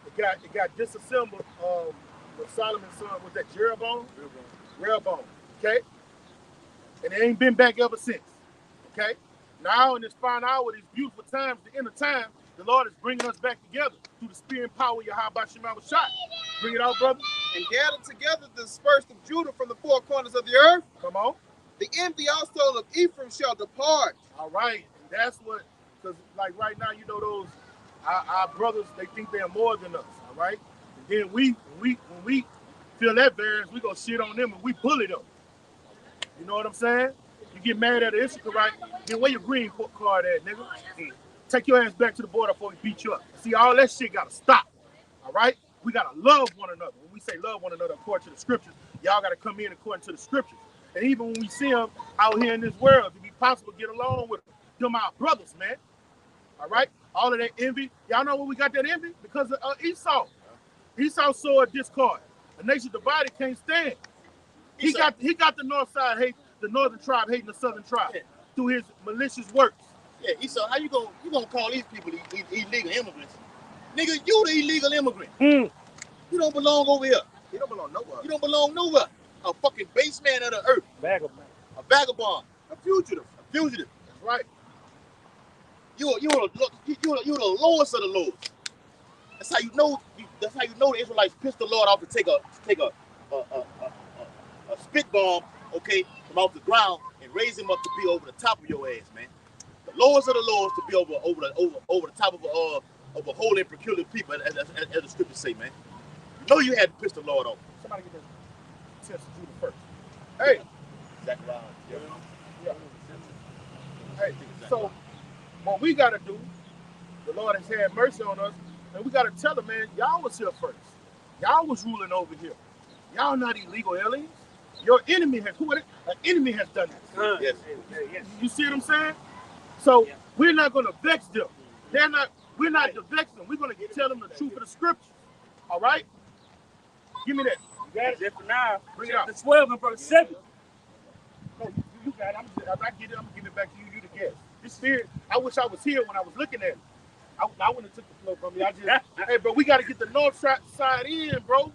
S2: It got disassembled. With Solomon's son, was that Jeroboam? Rehoboam. Okay? And it ain't been back ever since. Okay? Now in this final hour, these beautiful times, the end of time, the Lord is bringing us back together through the spirit and power of Yahweh Shema was shot. Bring it out, brother.
S1: And gather together the dispersed of Judah from the four corners of the earth.
S2: Come on.
S1: The envy also of Ephraim shall depart.
S2: All right. That's what, because like right now, you know, those our brothers, they think they're more than us, all right? And then when we feel that variance, we go shit on them and we bully them. You know what I'm saying? You get mad at the Issachar, right? Then where your green card at, nigga? Take your ass back to the border before we beat you up. See, all that shit gotta stop. All right? We gotta love one another. When we say love one another according to the scriptures, y'all gotta come in according to the scriptures. And even when we see them out here in this world, if it be possible, get along with them. Them our brothers, man. All right? All of that envy. Y'all know where we got that envy? Because of Esau. Esau saw a discord. A nation divided can't stand. He got the north side hate, the northern tribe hating the southern tribe through his malicious works.
S5: Yeah, Esau, how you gonna call these people illegal immigrants? Nigga, you the illegal immigrant. You don't belong over here.
S2: He don't belong nowhere.
S5: You don't belong nowhere. A fucking base man of the earth.
S4: Vagabond.
S5: A vagabond.
S2: A fugitive.
S5: A fugitive.
S2: That's right.
S5: You're the lowest of the lowest. That's how you know. That's how you know the Israelites pissed the Lord off to take a spit bomb, okay, from off the ground and raise him up to be over the top of your ass, man. The lowest of the lowest to be over the top of a holy and peculiar people, as the scriptures say, man. You know you had to piss the Lord off.
S2: Somebody get this test of Judah first. Hey.
S5: Zechariah.
S2: Yeah. Hey, so what we gotta do, the Lord has had mercy on us, and we gotta tell them, man, y'all was here first. Y'all was ruling over here. Y'all not illegal aliens. Your enemy has an enemy has done this.
S5: Yes.
S2: You see what I'm saying? So we're not gonna vex them. We're not to vex them. We're gonna tell them the truth of the scriptures. All right? Give me that.
S4: You got it. Zephaniah,
S2: Bring it out.
S4: chapter 12 and verse 7.
S2: No, you got it. After I get it, I'm gonna give it back to you. You the guest. This spirit, I wish I was here when I was looking at it. I wouldn't have took the flow from me. Hey, bro, we got to get the north side in, bro.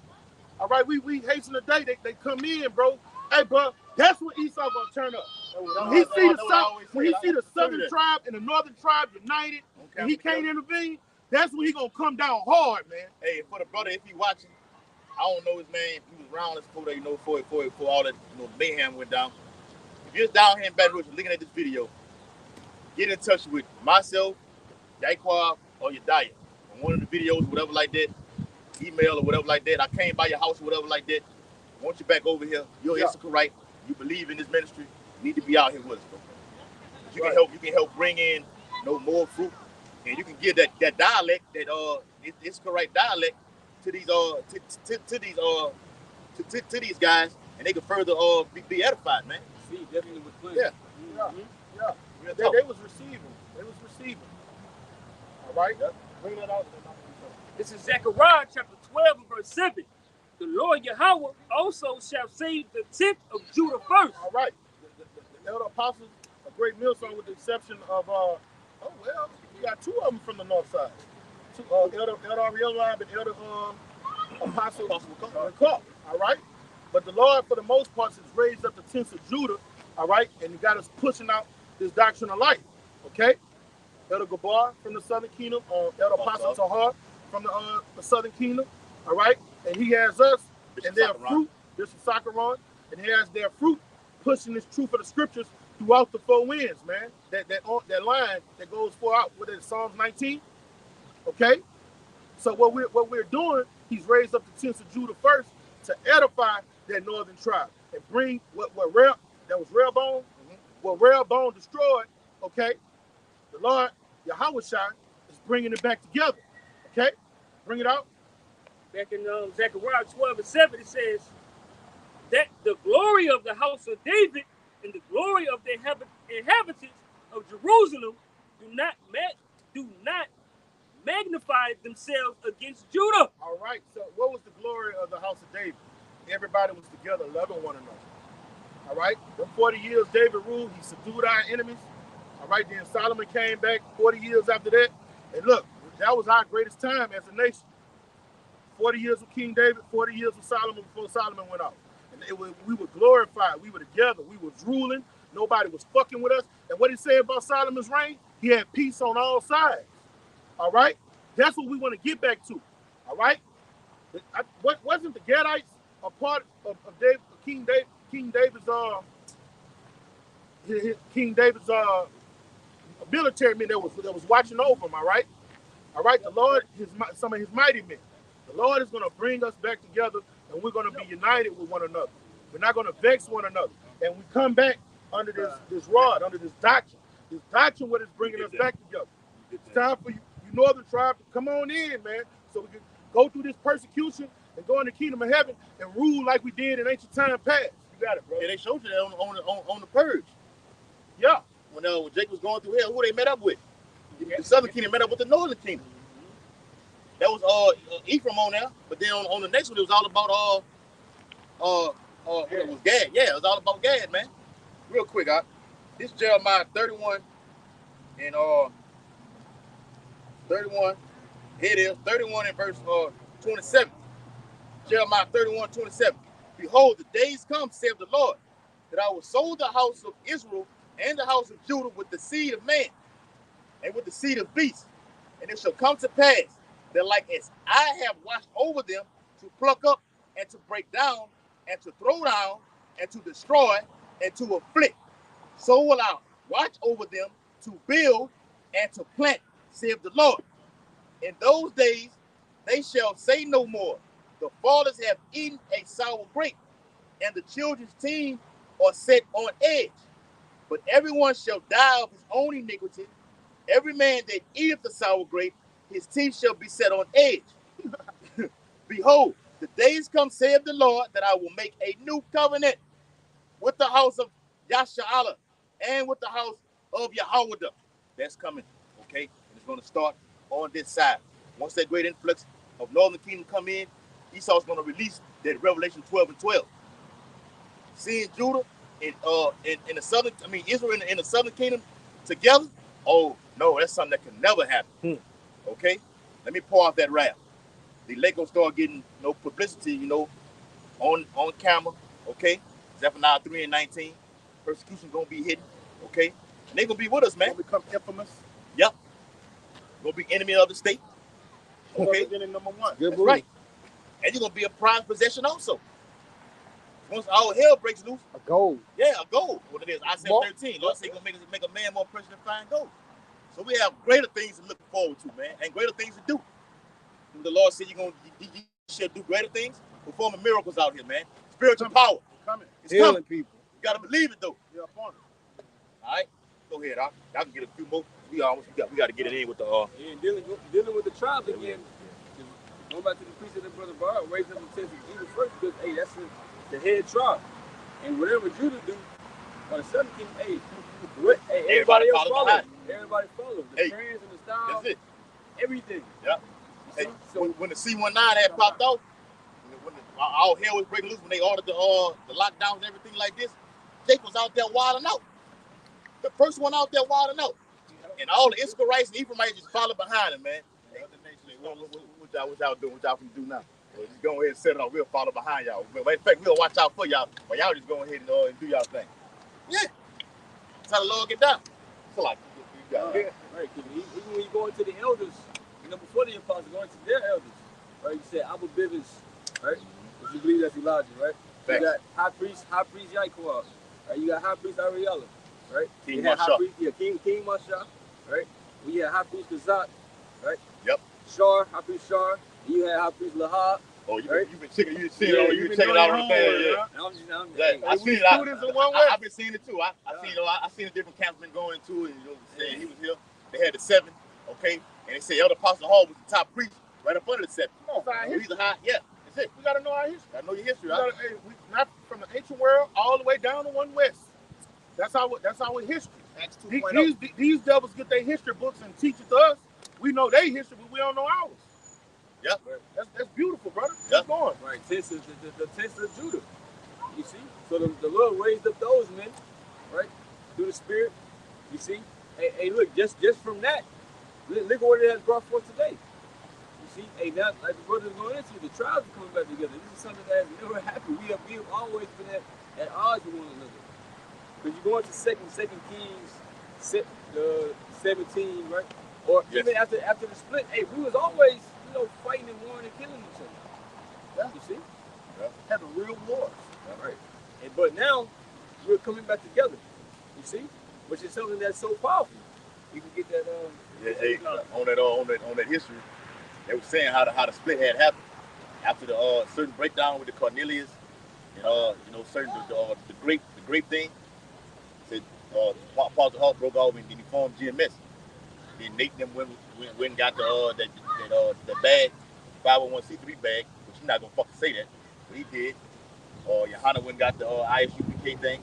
S2: All right, we hasten the day they come in, bro. Hey, bro, that's when Esau gonna turn up. When he see the southern tribe and the northern tribe united, and he can't intervene, that's when he gonna come down hard, man.
S5: Hey, for the brother, if he watching, I don't know his name. He was around us before before all that mayhem went down. If you're down here in Baton Rouge looking at this video, get in touch with myself, Yaquab, or Yedaya on one of the videos, whatever like that, email or whatever like that. I came by your house or whatever like that. I want you back over here. You're Issachar, right? You believe in this ministry. You need to be out here with us, bro. You can help bring in more fruit, and you can give that dialect, that Issacharite dialect to these guys, and they can further be edified, man.
S3: See, definitely with Clint.
S2: Yeah. They was receiving. All right? Bring that out.
S4: This is Zechariah chapter 12 and verse 7. The Lord Yahweh also shall save the tenth of Judah first.
S2: All right. The elder apostles, a great millstone with the exception of, we got two of them from the north side. Elder Ariel and Elder Apostle Cup. All right? But the Lord, for the most part, has raised up the tents of Judah, all right? And he got us pushing out this doctrine of life, okay? Elder Gabar from the southern kingdom, Elder Apostle Tahar from the southern kingdom, all right? And he has us and their fruit, Bishop Sakaron, and he has their fruit pushing this truth of the scriptures throughout the four winds, man. That line that goes out with it, Psalms 19, okay? So what we're doing, he's raised up the tents of Judah first to edify that northern tribe and bring what Rehoboam, what Rehoboam destroyed, okay? The Lord, Yahweh Shai, is bringing it back together, okay? Bring it out.
S4: Back in Zechariah 12 and 7, it says that the glory of the house of David and the glory of the inhabitants of Jerusalem do not magnify themselves against Judah.
S2: All right, so what was the glory of the house of David? Everybody was together, loving one another. All right, the 40 years David ruled, he subdued our enemies. All right, then Solomon came back 40 years after that. And look, that was our greatest time as a nation. 40 years with King David, 40 years with Solomon before Solomon went off. And we were glorified. We were together. We was ruling. Nobody was fucking with us. And what he said about Solomon's reign, he had peace on all sides. All right? That's what we want to get back to. All right? Wasn't the Gadites a part of King David's military men that was watching over him. All right. The Lord, some of his mighty men. The Lord is going to bring us back together, and we're going to be united with one another. We're not going to vex one another. And we come back under this rod, under this doctrine. This doctrine, what is bringing us back together. It's time for you northern tribe to come on in, man, so we can go through this persecution and go in the kingdom of heaven and rule like we did in ancient time past. You got it, bro.
S5: Yeah, they showed you that on the purge.
S2: Yeah.
S5: When Jacob was going through hell, who they met up with? The southern kingdom met up with the northern kingdom. That was Ephraim on there, but then on the next one it was all about it was Gad. Yeah, it was all about Gad, man. Real quick, this Jeremiah 31 and 31. Here it is, 31 and verse 27. Jeremiah 31:27. Behold, the days come, saith the Lord, that I will sow the house of Israel and the house of Judah with the seed of man and with the seed of beasts. And it shall come to pass that like as I have watched over them to pluck up and to break down and to throw down and to destroy and to afflict, so will I watch over them to build and to plant, saith the Lord. In those days they shall say no more, the fathers have eaten a sour grape, and the children's teeth are set on edge. But everyone shall die of his own iniquity. Every man that eateth the sour grape, his teeth shall be set on edge. Behold, the days come, saith the Lord, that I will make a new covenant with the house of Yasha'Allah and with the house of Yahweh. That's coming, okay? And it's going to start on this side. Once that great influx of northern kingdom come in, Esau's going to release that Revelation 12:12. Seeing Judah in the southern, Israel in the southern kingdom together. Oh no, that's something that can never happen. Okay, let me pour out that wrath. The lake gonna start getting publicity, on camera. Okay, Zephaniah 3:19. Persecution gonna be hidden. Okay, and they gonna be with us, man.
S2: Gonna become infamous.
S5: Yep. Gonna be enemy of the state. Okay,
S2: number one.
S5: That's right. And you're gonna be a prized possession also. Once all hell breaks loose,
S6: A gold.
S5: Yeah, a gold. What it is, Isaiah 13. Lord said, gonna make a man more precious than fine gold. So we have greater things to look forward to, man, and greater things to do. And the Lord said, you shall do greater things, performing miracles out here, man. Spiritual power. It's
S6: Healing
S5: coming.
S6: people.
S5: You gotta believe it though.
S2: Yeah, upon it.
S5: All right, go ahead. I can get a few more. We got to get it in with the
S3: And dealing with the tribes again. Going back to the priesthood of Brother Bar, raising up the tents of Judah first, because hey, that's the head tribe. And whatever Judah do, on the southern kingdom, everybody else follow. Everybody follow. The trends and the style.
S5: That's it.
S3: Everything.
S5: Yeah. Hey, so when the C-19 had popped off, when all hell was breaking loose, when they ordered the lockdowns and everything like this, Jake was out there wilding out. The first one out there wilding out. And all the Issacharites and Ephraimites just followed behind him, man. What y'all doing? What y'all can do now? Well, just go ahead and set it off. We'll follow behind y'all. In fact, we'll watch out for y'all. But y'all just go ahead and do y'all thing. Yeah. That's how the Lord get down. So like, you got it.
S3: Right. Even when you go into the elders, before the apostles, going to their elders, right? You said Abba Bivens, right? If you believe that's Elijah, right? You got high priest Yaquah, right? You got high priest Ariella, right?
S5: King Masha.
S3: King Masha, right? We had high priest Kazak, right?
S5: Yep.
S3: Shar, high priest Shar. And you had high priest Lahab.
S5: Oh, you've been checking, you've been checking out on the thing,
S3: I
S5: seen it. I've been seeing it too. I seen the different camps been going to, and saying he was here. They had the 7, okay, and they said Elder Apostle Hall was the top priest right up under the 7. He's a high, yeah. That's it.
S2: We gotta know our history.
S5: Gotta know your history.
S2: Not from the ancient world all the way down to one west. That's our history.
S5: Acts 2.0.
S2: These devils get their history books and teach it to us. We know their history, but we don't know ours.
S5: Yep.
S2: That's beautiful, brother.
S5: Yep.
S2: Keep going.
S3: Right. The tents of Judah. You see? So the Lord raised up those men, right? Through the Spirit. You see? Hey, look, just from that, look at what it has brought forth today. You see? Hey, now, like the brothers going into, the tribes are coming back together. This is something that has never happened. We have always been at odds with one another. Because you go into Second Kings 17, right? Or even after the split, hey, we was always, fighting and warring and killing each other. Yeah. You see?
S5: Yeah.
S2: Having real wars.
S3: Right. But now we're coming back together. You see? Which is something that's so powerful. You can get that.
S5: On that history, they were saying how the split had happened after the certain breakdown with the Cornelius and certain the grape thing. Said Apostle Hall broke off and then he formed GMS. Then Nate them went and got the bag, 501c3 bag, which you're not gonna fucking say that, but he did. Johanna went and got the ISUPK thing.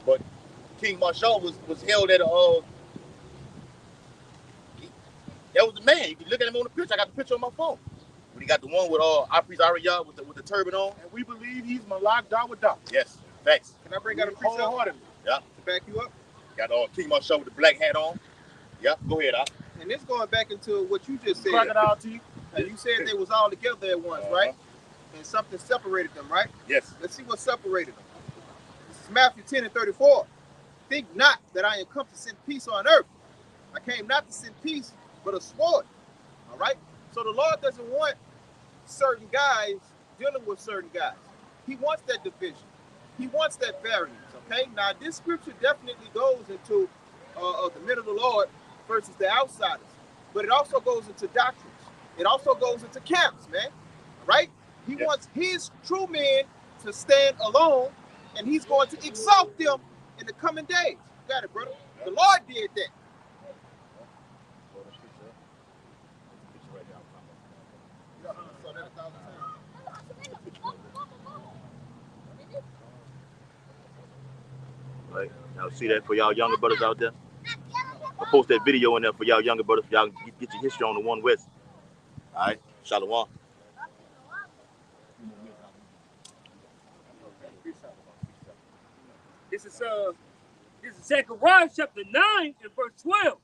S5: But King Marshall was held at that was the man. You can look at him on the picture. I got the picture on my phone. When he got the one with our priest Ariyah with the turban on.
S2: And we believe he's Malak Dawada.
S5: Yes, facts.
S1: Can I bring out a precept
S2: Wholeheartedly.
S5: Yeah.
S1: to back you up?
S5: Got King Marshall with the black hat on. Yeah, go ahead, Al.
S1: And this going back into what you just said.
S2: Crocodile teeth.
S1: And you said they was all together at once, right? And something separated them, right?
S5: Yes.
S1: Let's see what separated them. This is Matthew 10:34. Think not that I am come to send peace on earth. I came not to send peace, but a sword. All right? So the Lord doesn't want certain guys dealing with certain guys. He wants that division. He wants that variance, okay? Now, this scripture definitely goes into the men of the Lord versus the outsiders. But it also goes into doctrines. It also goes into camps, man. All right? He wants his true men to stand alone, and he's going to exalt them in the coming days. You got it, brother. The Lord did that.
S5: Right. Now see that for y'all younger brothers out there? I'll post that video in there for y'all younger brothers. Y'all get your history on the One West. All right. Shalom.
S4: This is Zechariah chapter 9 and verse 12.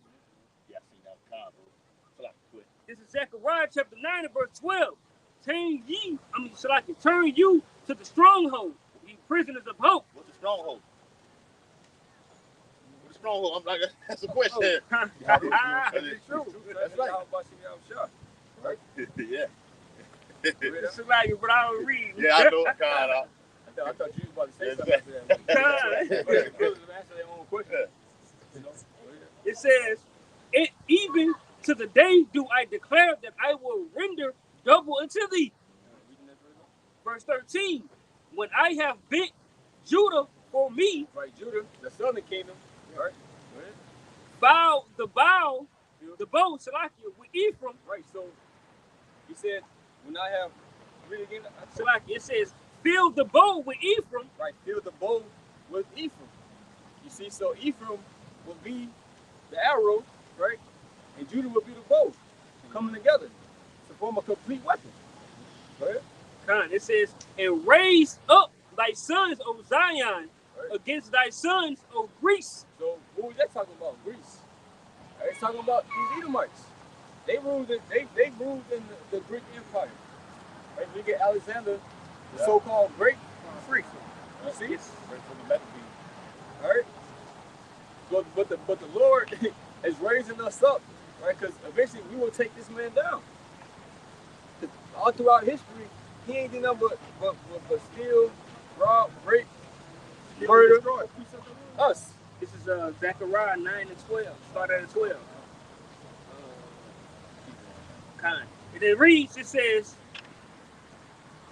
S4: This is Zechariah chapter 9 and verse 12. Turn you to the stronghold, ye prisoners of hope.
S5: What's the stronghold? What's the stronghold? I'm like, that's a question.
S3: That's true. That's right. Right?
S5: Yeah.
S4: It's like, but I don't read.
S5: Yeah, I know.
S3: I thought you was about to say something to that. Brothers answer their own question.
S4: It says, even to the day do I declare that I will render double unto thee. Verse 13, when I have bent Judah for me,
S3: Right, Judah, the southern kingdom, right?
S4: bow the bow Salakia with Ephraim.
S3: Right, so he said, when I have, read again.
S4: Salakia, it says, fill the bow with Ephraim.
S3: Right, fill the bow with Ephraim. You see, so Ephraim will be the arrow, right? And Judah will be the bow, coming together to form a complete weapon. Right?
S4: It says, and raise up thy sons, O Zion, against thy sons, O Greece.
S3: So what was that talking about? Greece. Right? It's talking about these Edomites. They ruled in the Greek Empire. Right? We get Alexander, the so-called great freak. You see? All right. But the Lord is raising us up, right? Because eventually we will take this man down. All throughout history, he ain't done nothing but steal, rob, rape, murder, destroy us.
S4: This is Zechariah 9 and 12. Start at 12. And it reads, it says,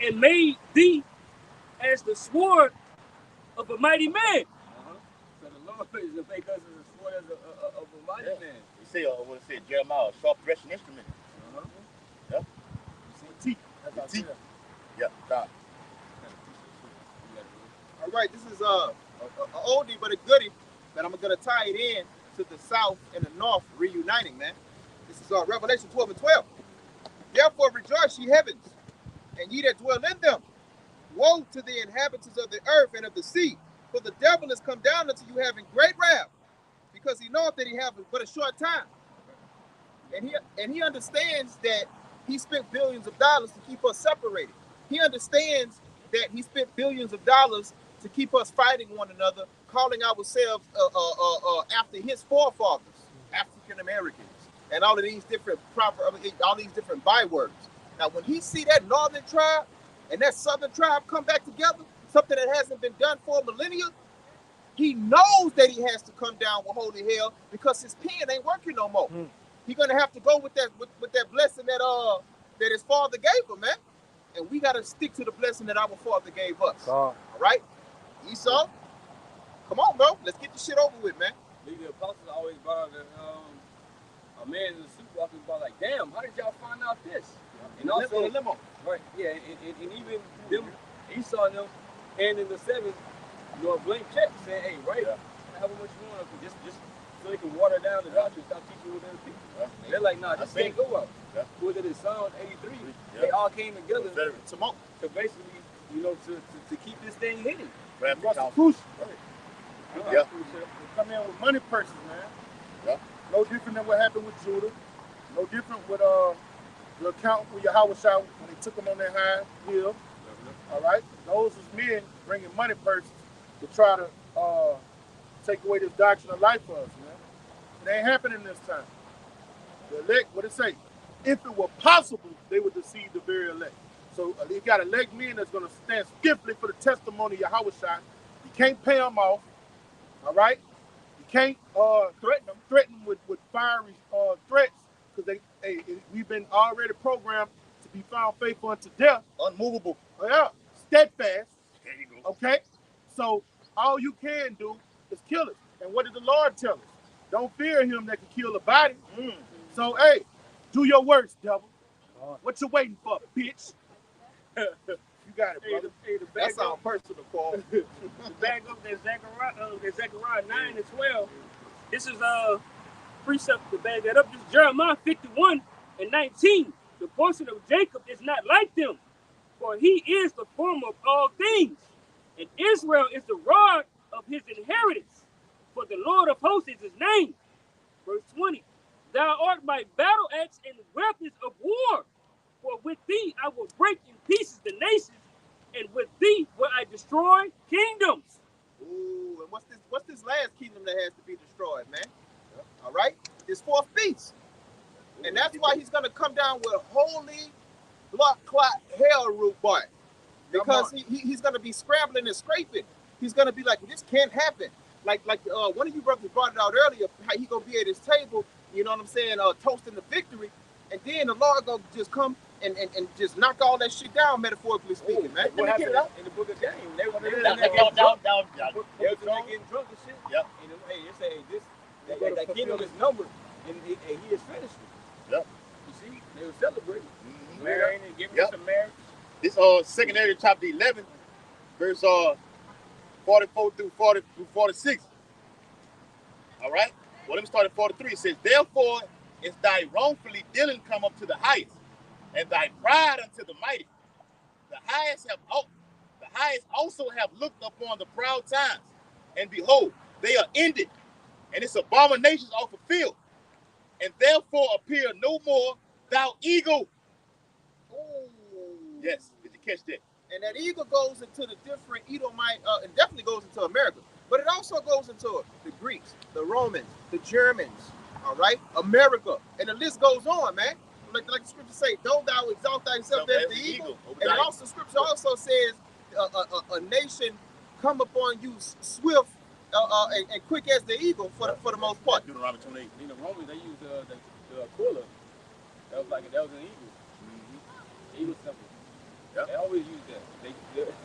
S4: and made thee as the sword of a mighty man.
S3: So the Lord is to make us as a sword of a mighty man.
S5: You see, what it said, Jeremiah, sharp threshing instrument. Yeah.
S3: Teeth.
S5: That's teeth. Yeah, God.
S1: All right, this is a oldie but a goodie that I'm going to tie it in to the south and the north reuniting, man. This is Revelation 12 and 12. Therefore rejoice, ye heavens, and ye that dwell in them. Woe to the inhabitants of the earth and of the sea, for the devil is come down unto you having great wrath, because he knoweth that he hath but a short time. And he understands that he spent billions of dollars to keep us separated. He understands that he spent billions of dollars to keep us fighting one another, calling ourselves after his forefathers, African Americans, and all of these different bywords. Now, when he see that northern tribe and that southern tribe come back together, something that hasn't been done for millennia, He knows that he has to come down with holy hell because his pen ain't working no more. He's gonna have to go with that blessing that his father gave him, man. And we gotta stick to the blessing that our father gave us. All right, Esau, come on, bro. Let's get this shit over with, man.
S3: The apostles always brought up that a man in the supermarket was like, damn, how did y'all find out this? And also,
S1: limo.
S3: Right, yeah, and even them, Esau and them, and in the 7, a blank check saying, hey, right, however much you want, just so they can water down the doctrine, stop teaching what they're teaching. They're like, nah, this can't go out. Was it in Psalm 83? They all came together to basically, to keep this thing hidden.
S2: Prostitution. They come in with money purses, man. No different than what happened with Judah. No different with the account with Yahweh Shah when they took them on their high hill. All right? Those was men bringing money purses to try to take away this doctrine of life for us, man. It ain't happening this time. The elect, what it say? If it were possible, they would deceive the very elect. So you got elect men that's going to stand stiffly for the testimony of Yahweh Shah. You can't pay them off. All right? You can't threaten them with fiery threats because we've been already programmed to be found faithful unto death.
S5: Unmovable.
S2: Yeah. Steadfast.
S5: There you go.
S2: Okay? So all you can do is kill it. And what did the Lord tell us? Don't fear him that can kill a body. So, hey, do your worst, devil. What you waiting for, bitch? You got it, brother.
S1: That's our personal call.
S4: To back up that Zechariah 9 and 12, this is a precept to back that up. This is Jeremiah 51 and 19. The portion of Jacob is not like them, for he is the former of all things, and Israel is the rod of his inheritance, for the Lord of hosts is his name. Verse 20, thou art my battle axe and weapons of war, for with thee I will break in pieces the nations, and with thee will I destroy kingdoms.
S1: Ooh, and what's this last kingdom that has to be destroyed, man? All right, this fourth beast. And that's why he's gonna come down with holy blood clot hell root boy. Because he's gonna be scrambling and scraping. He's gonna be like, this can't happen. Like one of you brothers brought it out earlier, how he gonna be at his table, you know what I'm saying, toasting the victory, and then the Lord gonna just come and just knock all that shit down, metaphorically speaking, man.
S3: What happened in the book of Daniel? They were getting drunk and shit.
S5: Yep.
S3: And hey, they say, hey, that kingdom is numbered, and he is finished.
S5: Yep.
S3: You see, they were celebrating. Marrying and giving some marriage.
S5: This second area, chapter 11, verse 44 through 46. All right? Well, let me start at 43. It says, therefore is thy wrongfully dealing come up to the highest, and thy pride unto the mighty. The highest also have looked upon the proud times, and behold, they are ended, and its abominations are fulfilled. And therefore appear no more thou eagle.
S1: Ooh.
S5: Yes, did you catch that?
S1: And that eagle goes into the different Edomite, it definitely goes into America, but it also goes into the Greeks, the Romans, the Germans, all right, America, and the list goes on, man. Like the scripture say, don't thou exalt thyself as the eagle. And it also, scripture also says, a nation come upon you swift and quick as the eagle for the most part.
S5: Deuteronomy 28.
S3: In the Romans, they used the aquila. That was an eagle. Eagle symbol. Yep. They always use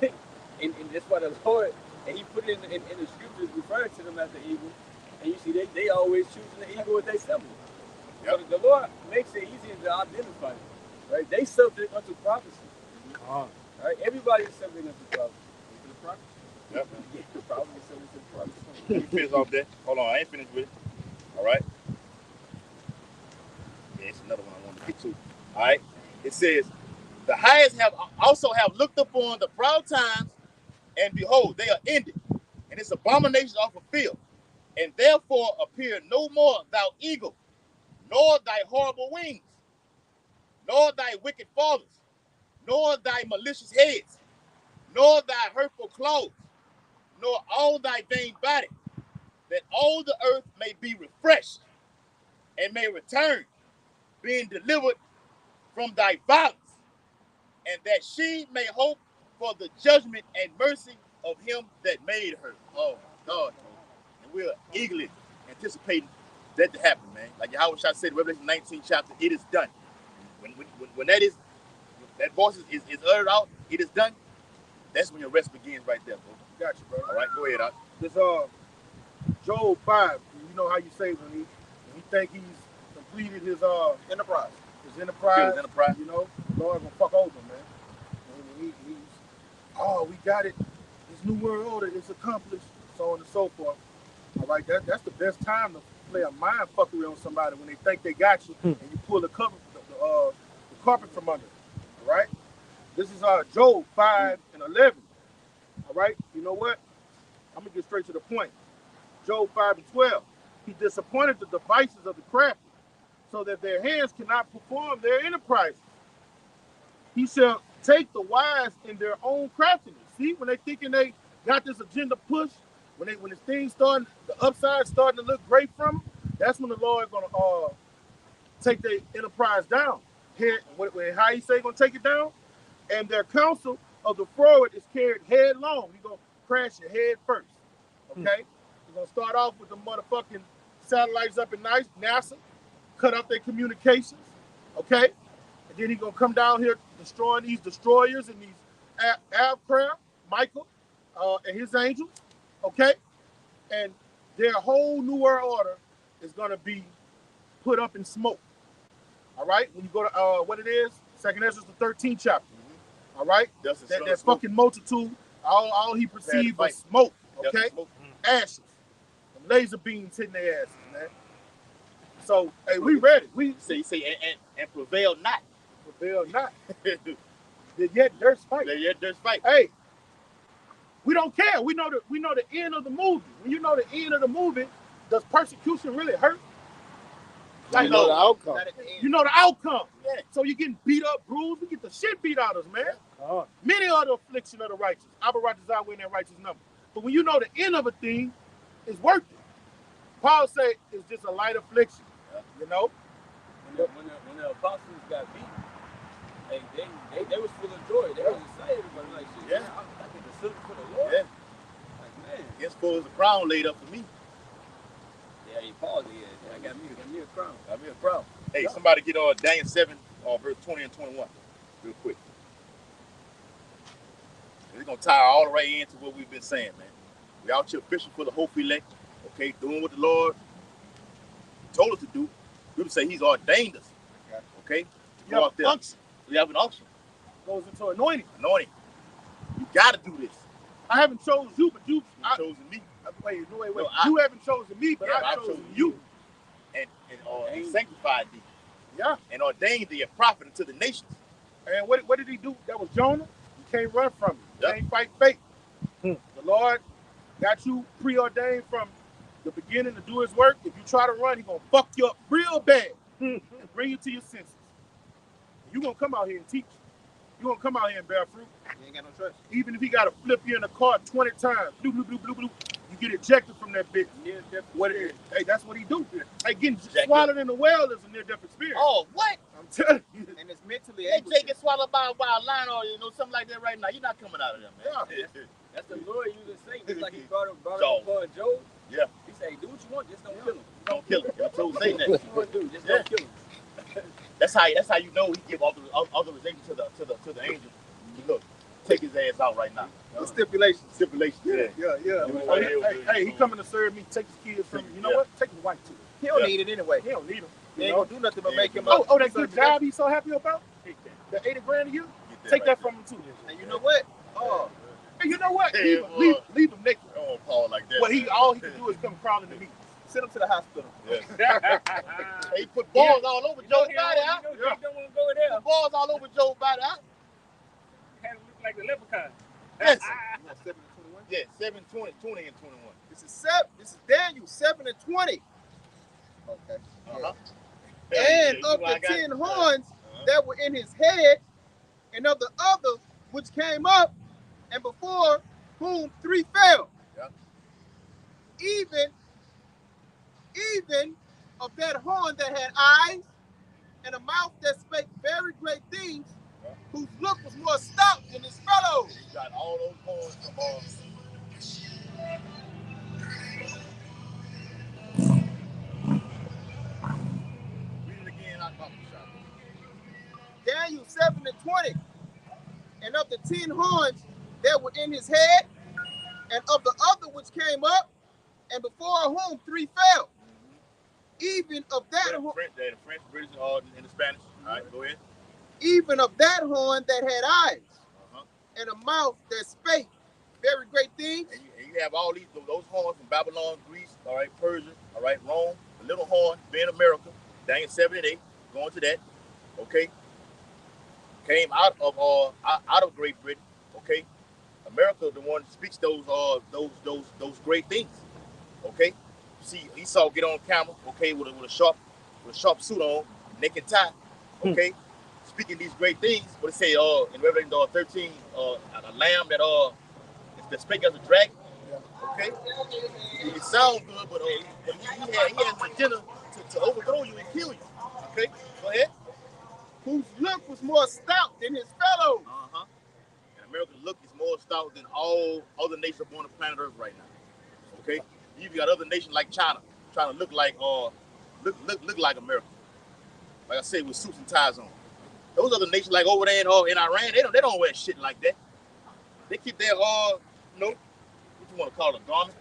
S3: that. And that's why the Lord, and he put it in the scriptures referring to them as the eagle. And you see, they always choosing the eagle as their symbol. Yep. So the Lord makes it easier to identify them. Right? They subject unto prophecy. Right? Everybody is subject unto prophecy.
S5: Yep.
S3: Yeah, probably subject to prophecy.
S5: Let me finish off that. Hold on, I ain't finished with it. All right. Yeah, it's another one I want to get to. All right. It says, the highest also have looked upon the proud times, and behold, they are ended, and its abominations are fulfilled. And therefore appear no more thou eagle, nor thy horrible wings, nor thy wicked fathers, nor thy malicious heads, nor thy hurtful claws, nor all thy vain body, that all the earth may be refreshed, and may return, being delivered from thy violence, and that she may hope for the judgment and mercy of him that made her. Oh, God, and we're eagerly anticipating that to happen, man. Like Yahweh Shah said, Revelation 19 chapter, it is done. When that voice is uttered out, it is done. That's when your rest begins right there, bro.
S2: Got you, bro.
S5: All right, go ahead, Doc.
S2: This Job 5. You know how you say when he think he's completed his
S1: Enterprise.
S2: enterprise.
S5: Enterprise.
S2: You know, the Lord gonna fuck over him, man. And he's we got it. This new world order is accomplished, so on and so forth. All right, that's the best time to play a mind fuckery on somebody when they think they got you and you pull the carpet from under. All right. This is Job 5 and 11. All right. You know what? I'm gonna get straight to the point. Job 5 and 12. He disappointed the devices of the crafty, so that their hands cannot perform their enterprises. He shall take the wise in their own craftiness. See, when they thinking they got this agenda push, when the things starting, the upside starting to look great from them, that's when the Lord gonna take their enterprise down. Here, how he say gonna take it down? And their counsel of the forward is carried headlong. You're gonna crash your head first. Okay? You're gonna start off with the motherfucking satellites up in NASA, cut off their communications. Okay? And then he's gonna come down here destroying these destroyers and these aircraft, Michael and his angels. Okay? And their whole new world order is gonna be put up in smoke. All right? When you go to what it is, 2nd Ezra, the 13th chapter. All right? That fucking multitude, all he perceived was smoke. Okay? Ashes. And laser beams hitting their asses, man. So, hey, we ready. We
S5: say and prevail not.
S2: Prevail not. Yet there's fight.
S5: Yet there's fight.
S2: Hey, we don't care. We know the end of the movie. When you know the end of the movie, does persecution really hurt?
S6: Like, you know the outcome.
S2: You know the outcome.
S5: Yeah.
S2: So you're getting beat up, bruised. We get the shit beat out of us, man. Many are the affliction of the righteous. Abba Ratazah in that righteous number. But when you know the end of a thing, it's worth it. Paul say it's just a light affliction. You know?
S3: When the apostles got beat, they was full of joy. They was excited about it. Like, shit,
S5: yeah.
S3: I get the silver for the Lord.
S5: Yeah.
S3: Like, man.
S5: Guess for the crown laid up for me.
S3: Yeah, he paused it. Yeah, got me a crown.
S5: Got me a crown. Hey, somebody get Daniel 7, verse 20 and 21, real quick. We're gonna tie all the way into what we've been saying, man. We out here fishing for the hope elect, okay, doing what the Lord told us to do. We would say He's ordained us, okay?
S2: You have an unction.
S5: We have an unction.
S2: Goes into anointing.
S5: Anointing. You gotta do this.
S2: I haven't chosen you, but you've
S5: chosen me.
S2: Wait. No, you haven't chosen me, but I've chosen you.
S5: And sanctified thee.
S2: Yeah.
S5: And ordained thee a prophet unto the nations.
S2: And what did he do? That was Jonah. You can't run from him. You can't fight fate. The Lord got you preordained from the beginning to do his work. If you try to run, he's going to fuck you up real bad and bring you to your senses. You're going to come out here and teach. You're going to come out here and bear fruit.
S1: You ain't got no choice.
S2: Even if he got to flip you in the car 20 times, bloop, bloop, bloop, bloop, bloop, you get ejected from that bitch. What it is. Hey, that's what he do. Hey, getting swallowed in the well is a near-death experience.
S5: Oh, what?
S2: I'm telling you.
S1: And it's mentally
S5: They
S1: able
S5: take it swallowed by a wild lion or something like that right now. You're not coming out of there, man.
S2: Yeah.
S3: That's the Lord using Satan. Just like he brought up upon Job.
S5: Yeah.
S3: He said, do what you want, just don't kill him.
S5: Don't kill him. You told Satan that.
S3: What you want to do, just don't kill him.
S5: That's how you know he give authorization to the angel. Look, take his ass out right now.
S1: Stipulations.
S2: Yeah. Hey, he coming to serve me. Take his kids from me. You know what? Take his wife too.
S1: He don't need it anyway.
S2: He don't need him.
S1: He ain't gonna do nothing but make him
S2: Oh,
S1: up.
S2: that good job he's so happy about? The 80 grand a year? Take that from him too.
S1: And you know what? Oh,
S2: Hey, you know what?
S5: Hey,
S2: leave him naked.
S5: I don't want Paul like that.
S2: Well, all he can do is come crawling to me.
S1: send him to the hospital.
S5: Yeah. He put balls all over Joe's body, huh?
S4: Don't want to go there.
S5: Put balls all over Joe's body, huh?
S4: Kind of look like a leprechaun.
S5: Yes.
S1: You want 7 and 21?
S5: Yeah, 7, 20 and 21.
S1: This is Daniel 7 and 20. Okay.
S5: Uh-huh.
S1: And of the 10 horns that were in his head, and of the other which came up, and before whom 3 fell.
S5: Yeah.
S1: Even of that horn that had eyes and a mouth that spake very great things, whose look was more stout than his fellows.
S5: He got all those horns from
S1: Daniel 7 and 20. And of the 10 horns that were in his head, and of the other which came up, and before whom 3 fell. Even of that horn.
S5: The French, British, and the Spanish. All right, go ahead.
S1: Even of that horn that had eyes, and a mouth that spake very great things.
S5: And you have all those horns from Babylon, Greece, all right, Persia, all right, Rome, the little horn, being America, Daniel 7 and 8, going to that, okay? Came out of Great Britain, okay? America, the one that speaks those great things, okay? See Esau get on camera, okay, with a sharp suit on, neck and tie, okay, speaking these great things. What it say in Revelation 13, a lamb that spake as a dragon, okay? It sounds good, but he has an agenda to overthrow you and kill you, okay? Go ahead.
S1: Whose look was more stout than his fellows.
S5: And America's look is more stout than all other nations upon the planet Earth right now, okay? You've got other nations like China trying to look like America. Like I said, with suits and ties on. Those other nations like over there in Iran, they don't wear shit like that. They keep their what you want to call it, a garment?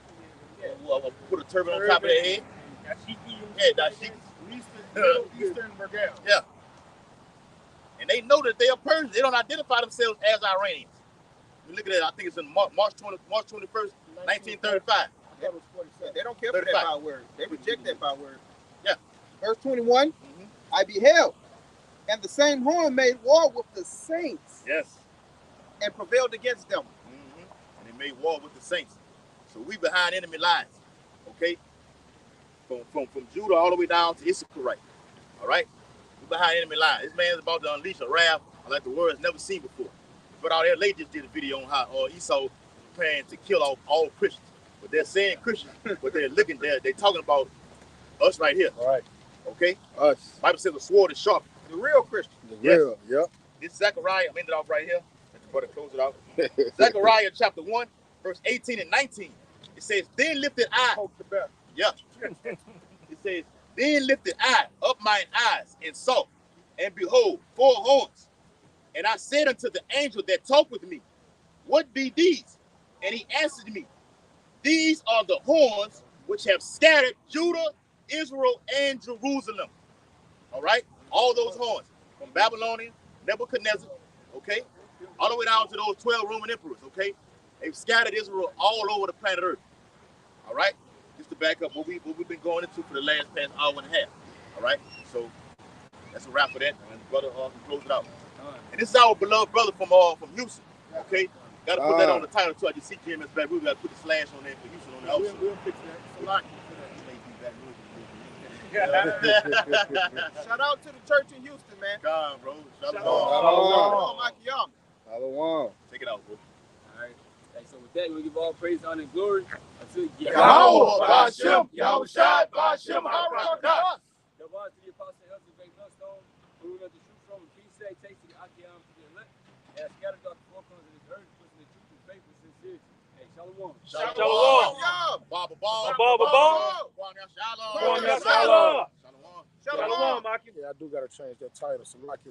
S5: Yeah. Put a turban on top of their head. Yeah, dashiki.
S2: Eastern Burgal.
S5: Yeah. And they know that they are Persians. They don't identify themselves as Iranians. You look at it, I think it's in March 21st, 1935.
S1: That was 47. They don't care for that by word. They reject that by word.
S5: Yeah.
S1: Verse 21, I beheld, and the same horn made war with the saints.
S5: Yes.
S1: And prevailed against them.
S5: And they made war with the saints. So we behind enemy lines, okay? From Judah all the way down to Issachar, all right? We behind enemy lines. This man's about to unleash a wrath like the world has never seen before. But out there, they just did a video on how Esau planning to kill all Christians. But they're saying Christians, but they're talking about us right here.
S6: All right.
S5: Okay?
S6: Us.
S5: Bible says the sword is sharp.
S1: The real Christian.
S6: The real, yep.
S5: This Zechariah, I'm ended off right here. Let the brother close it out. Zechariah chapter 1, verse 18 and 19. It says, then lifted I. Yeah. It says, then lifted I up mine eyes and saw, and behold, 4 horns. And I said unto the angel that talked with me, what be these? And he answered me, these are the horns which have scattered Judah, Israel, and Jerusalem. All right? All those horns. From Babylonian, Nebuchadnezzar, okay? All the way down to those 12 Roman emperors, okay? They've scattered Israel all over the planet Earth. All right? Just to back up what we've been going into for the last past hour and a half. All right? So that's a wrap for that. And the brother can close it out. And this is our beloved brother from Houston, okay? Got to put that on the title too. I just see GMS back. We got to put the slash on there for Houston on the outside.
S2: We'll fix that.
S1: Shout out to the church in Houston, man.
S5: God, bro. Shout out.
S6: Shalom.
S5: Take it out, bro.
S3: All right. Hey, so with that, we'll give all praise, honor, and glory unto
S2: Yahweh, Bashem, Yahushua, Bashem, Harakah.
S3: The one to the apostle, helps the great millstone, who we got the truth from, and peace say, takes to the Akiam to the elect, and scattered out the 4 corners of this earth, pushing the truth and faith with sincerity. Hey, shalom.
S5: Shalom. Baba.
S4: Shalom. Shalom, Maki.
S6: Yeah, I do got to change that title. So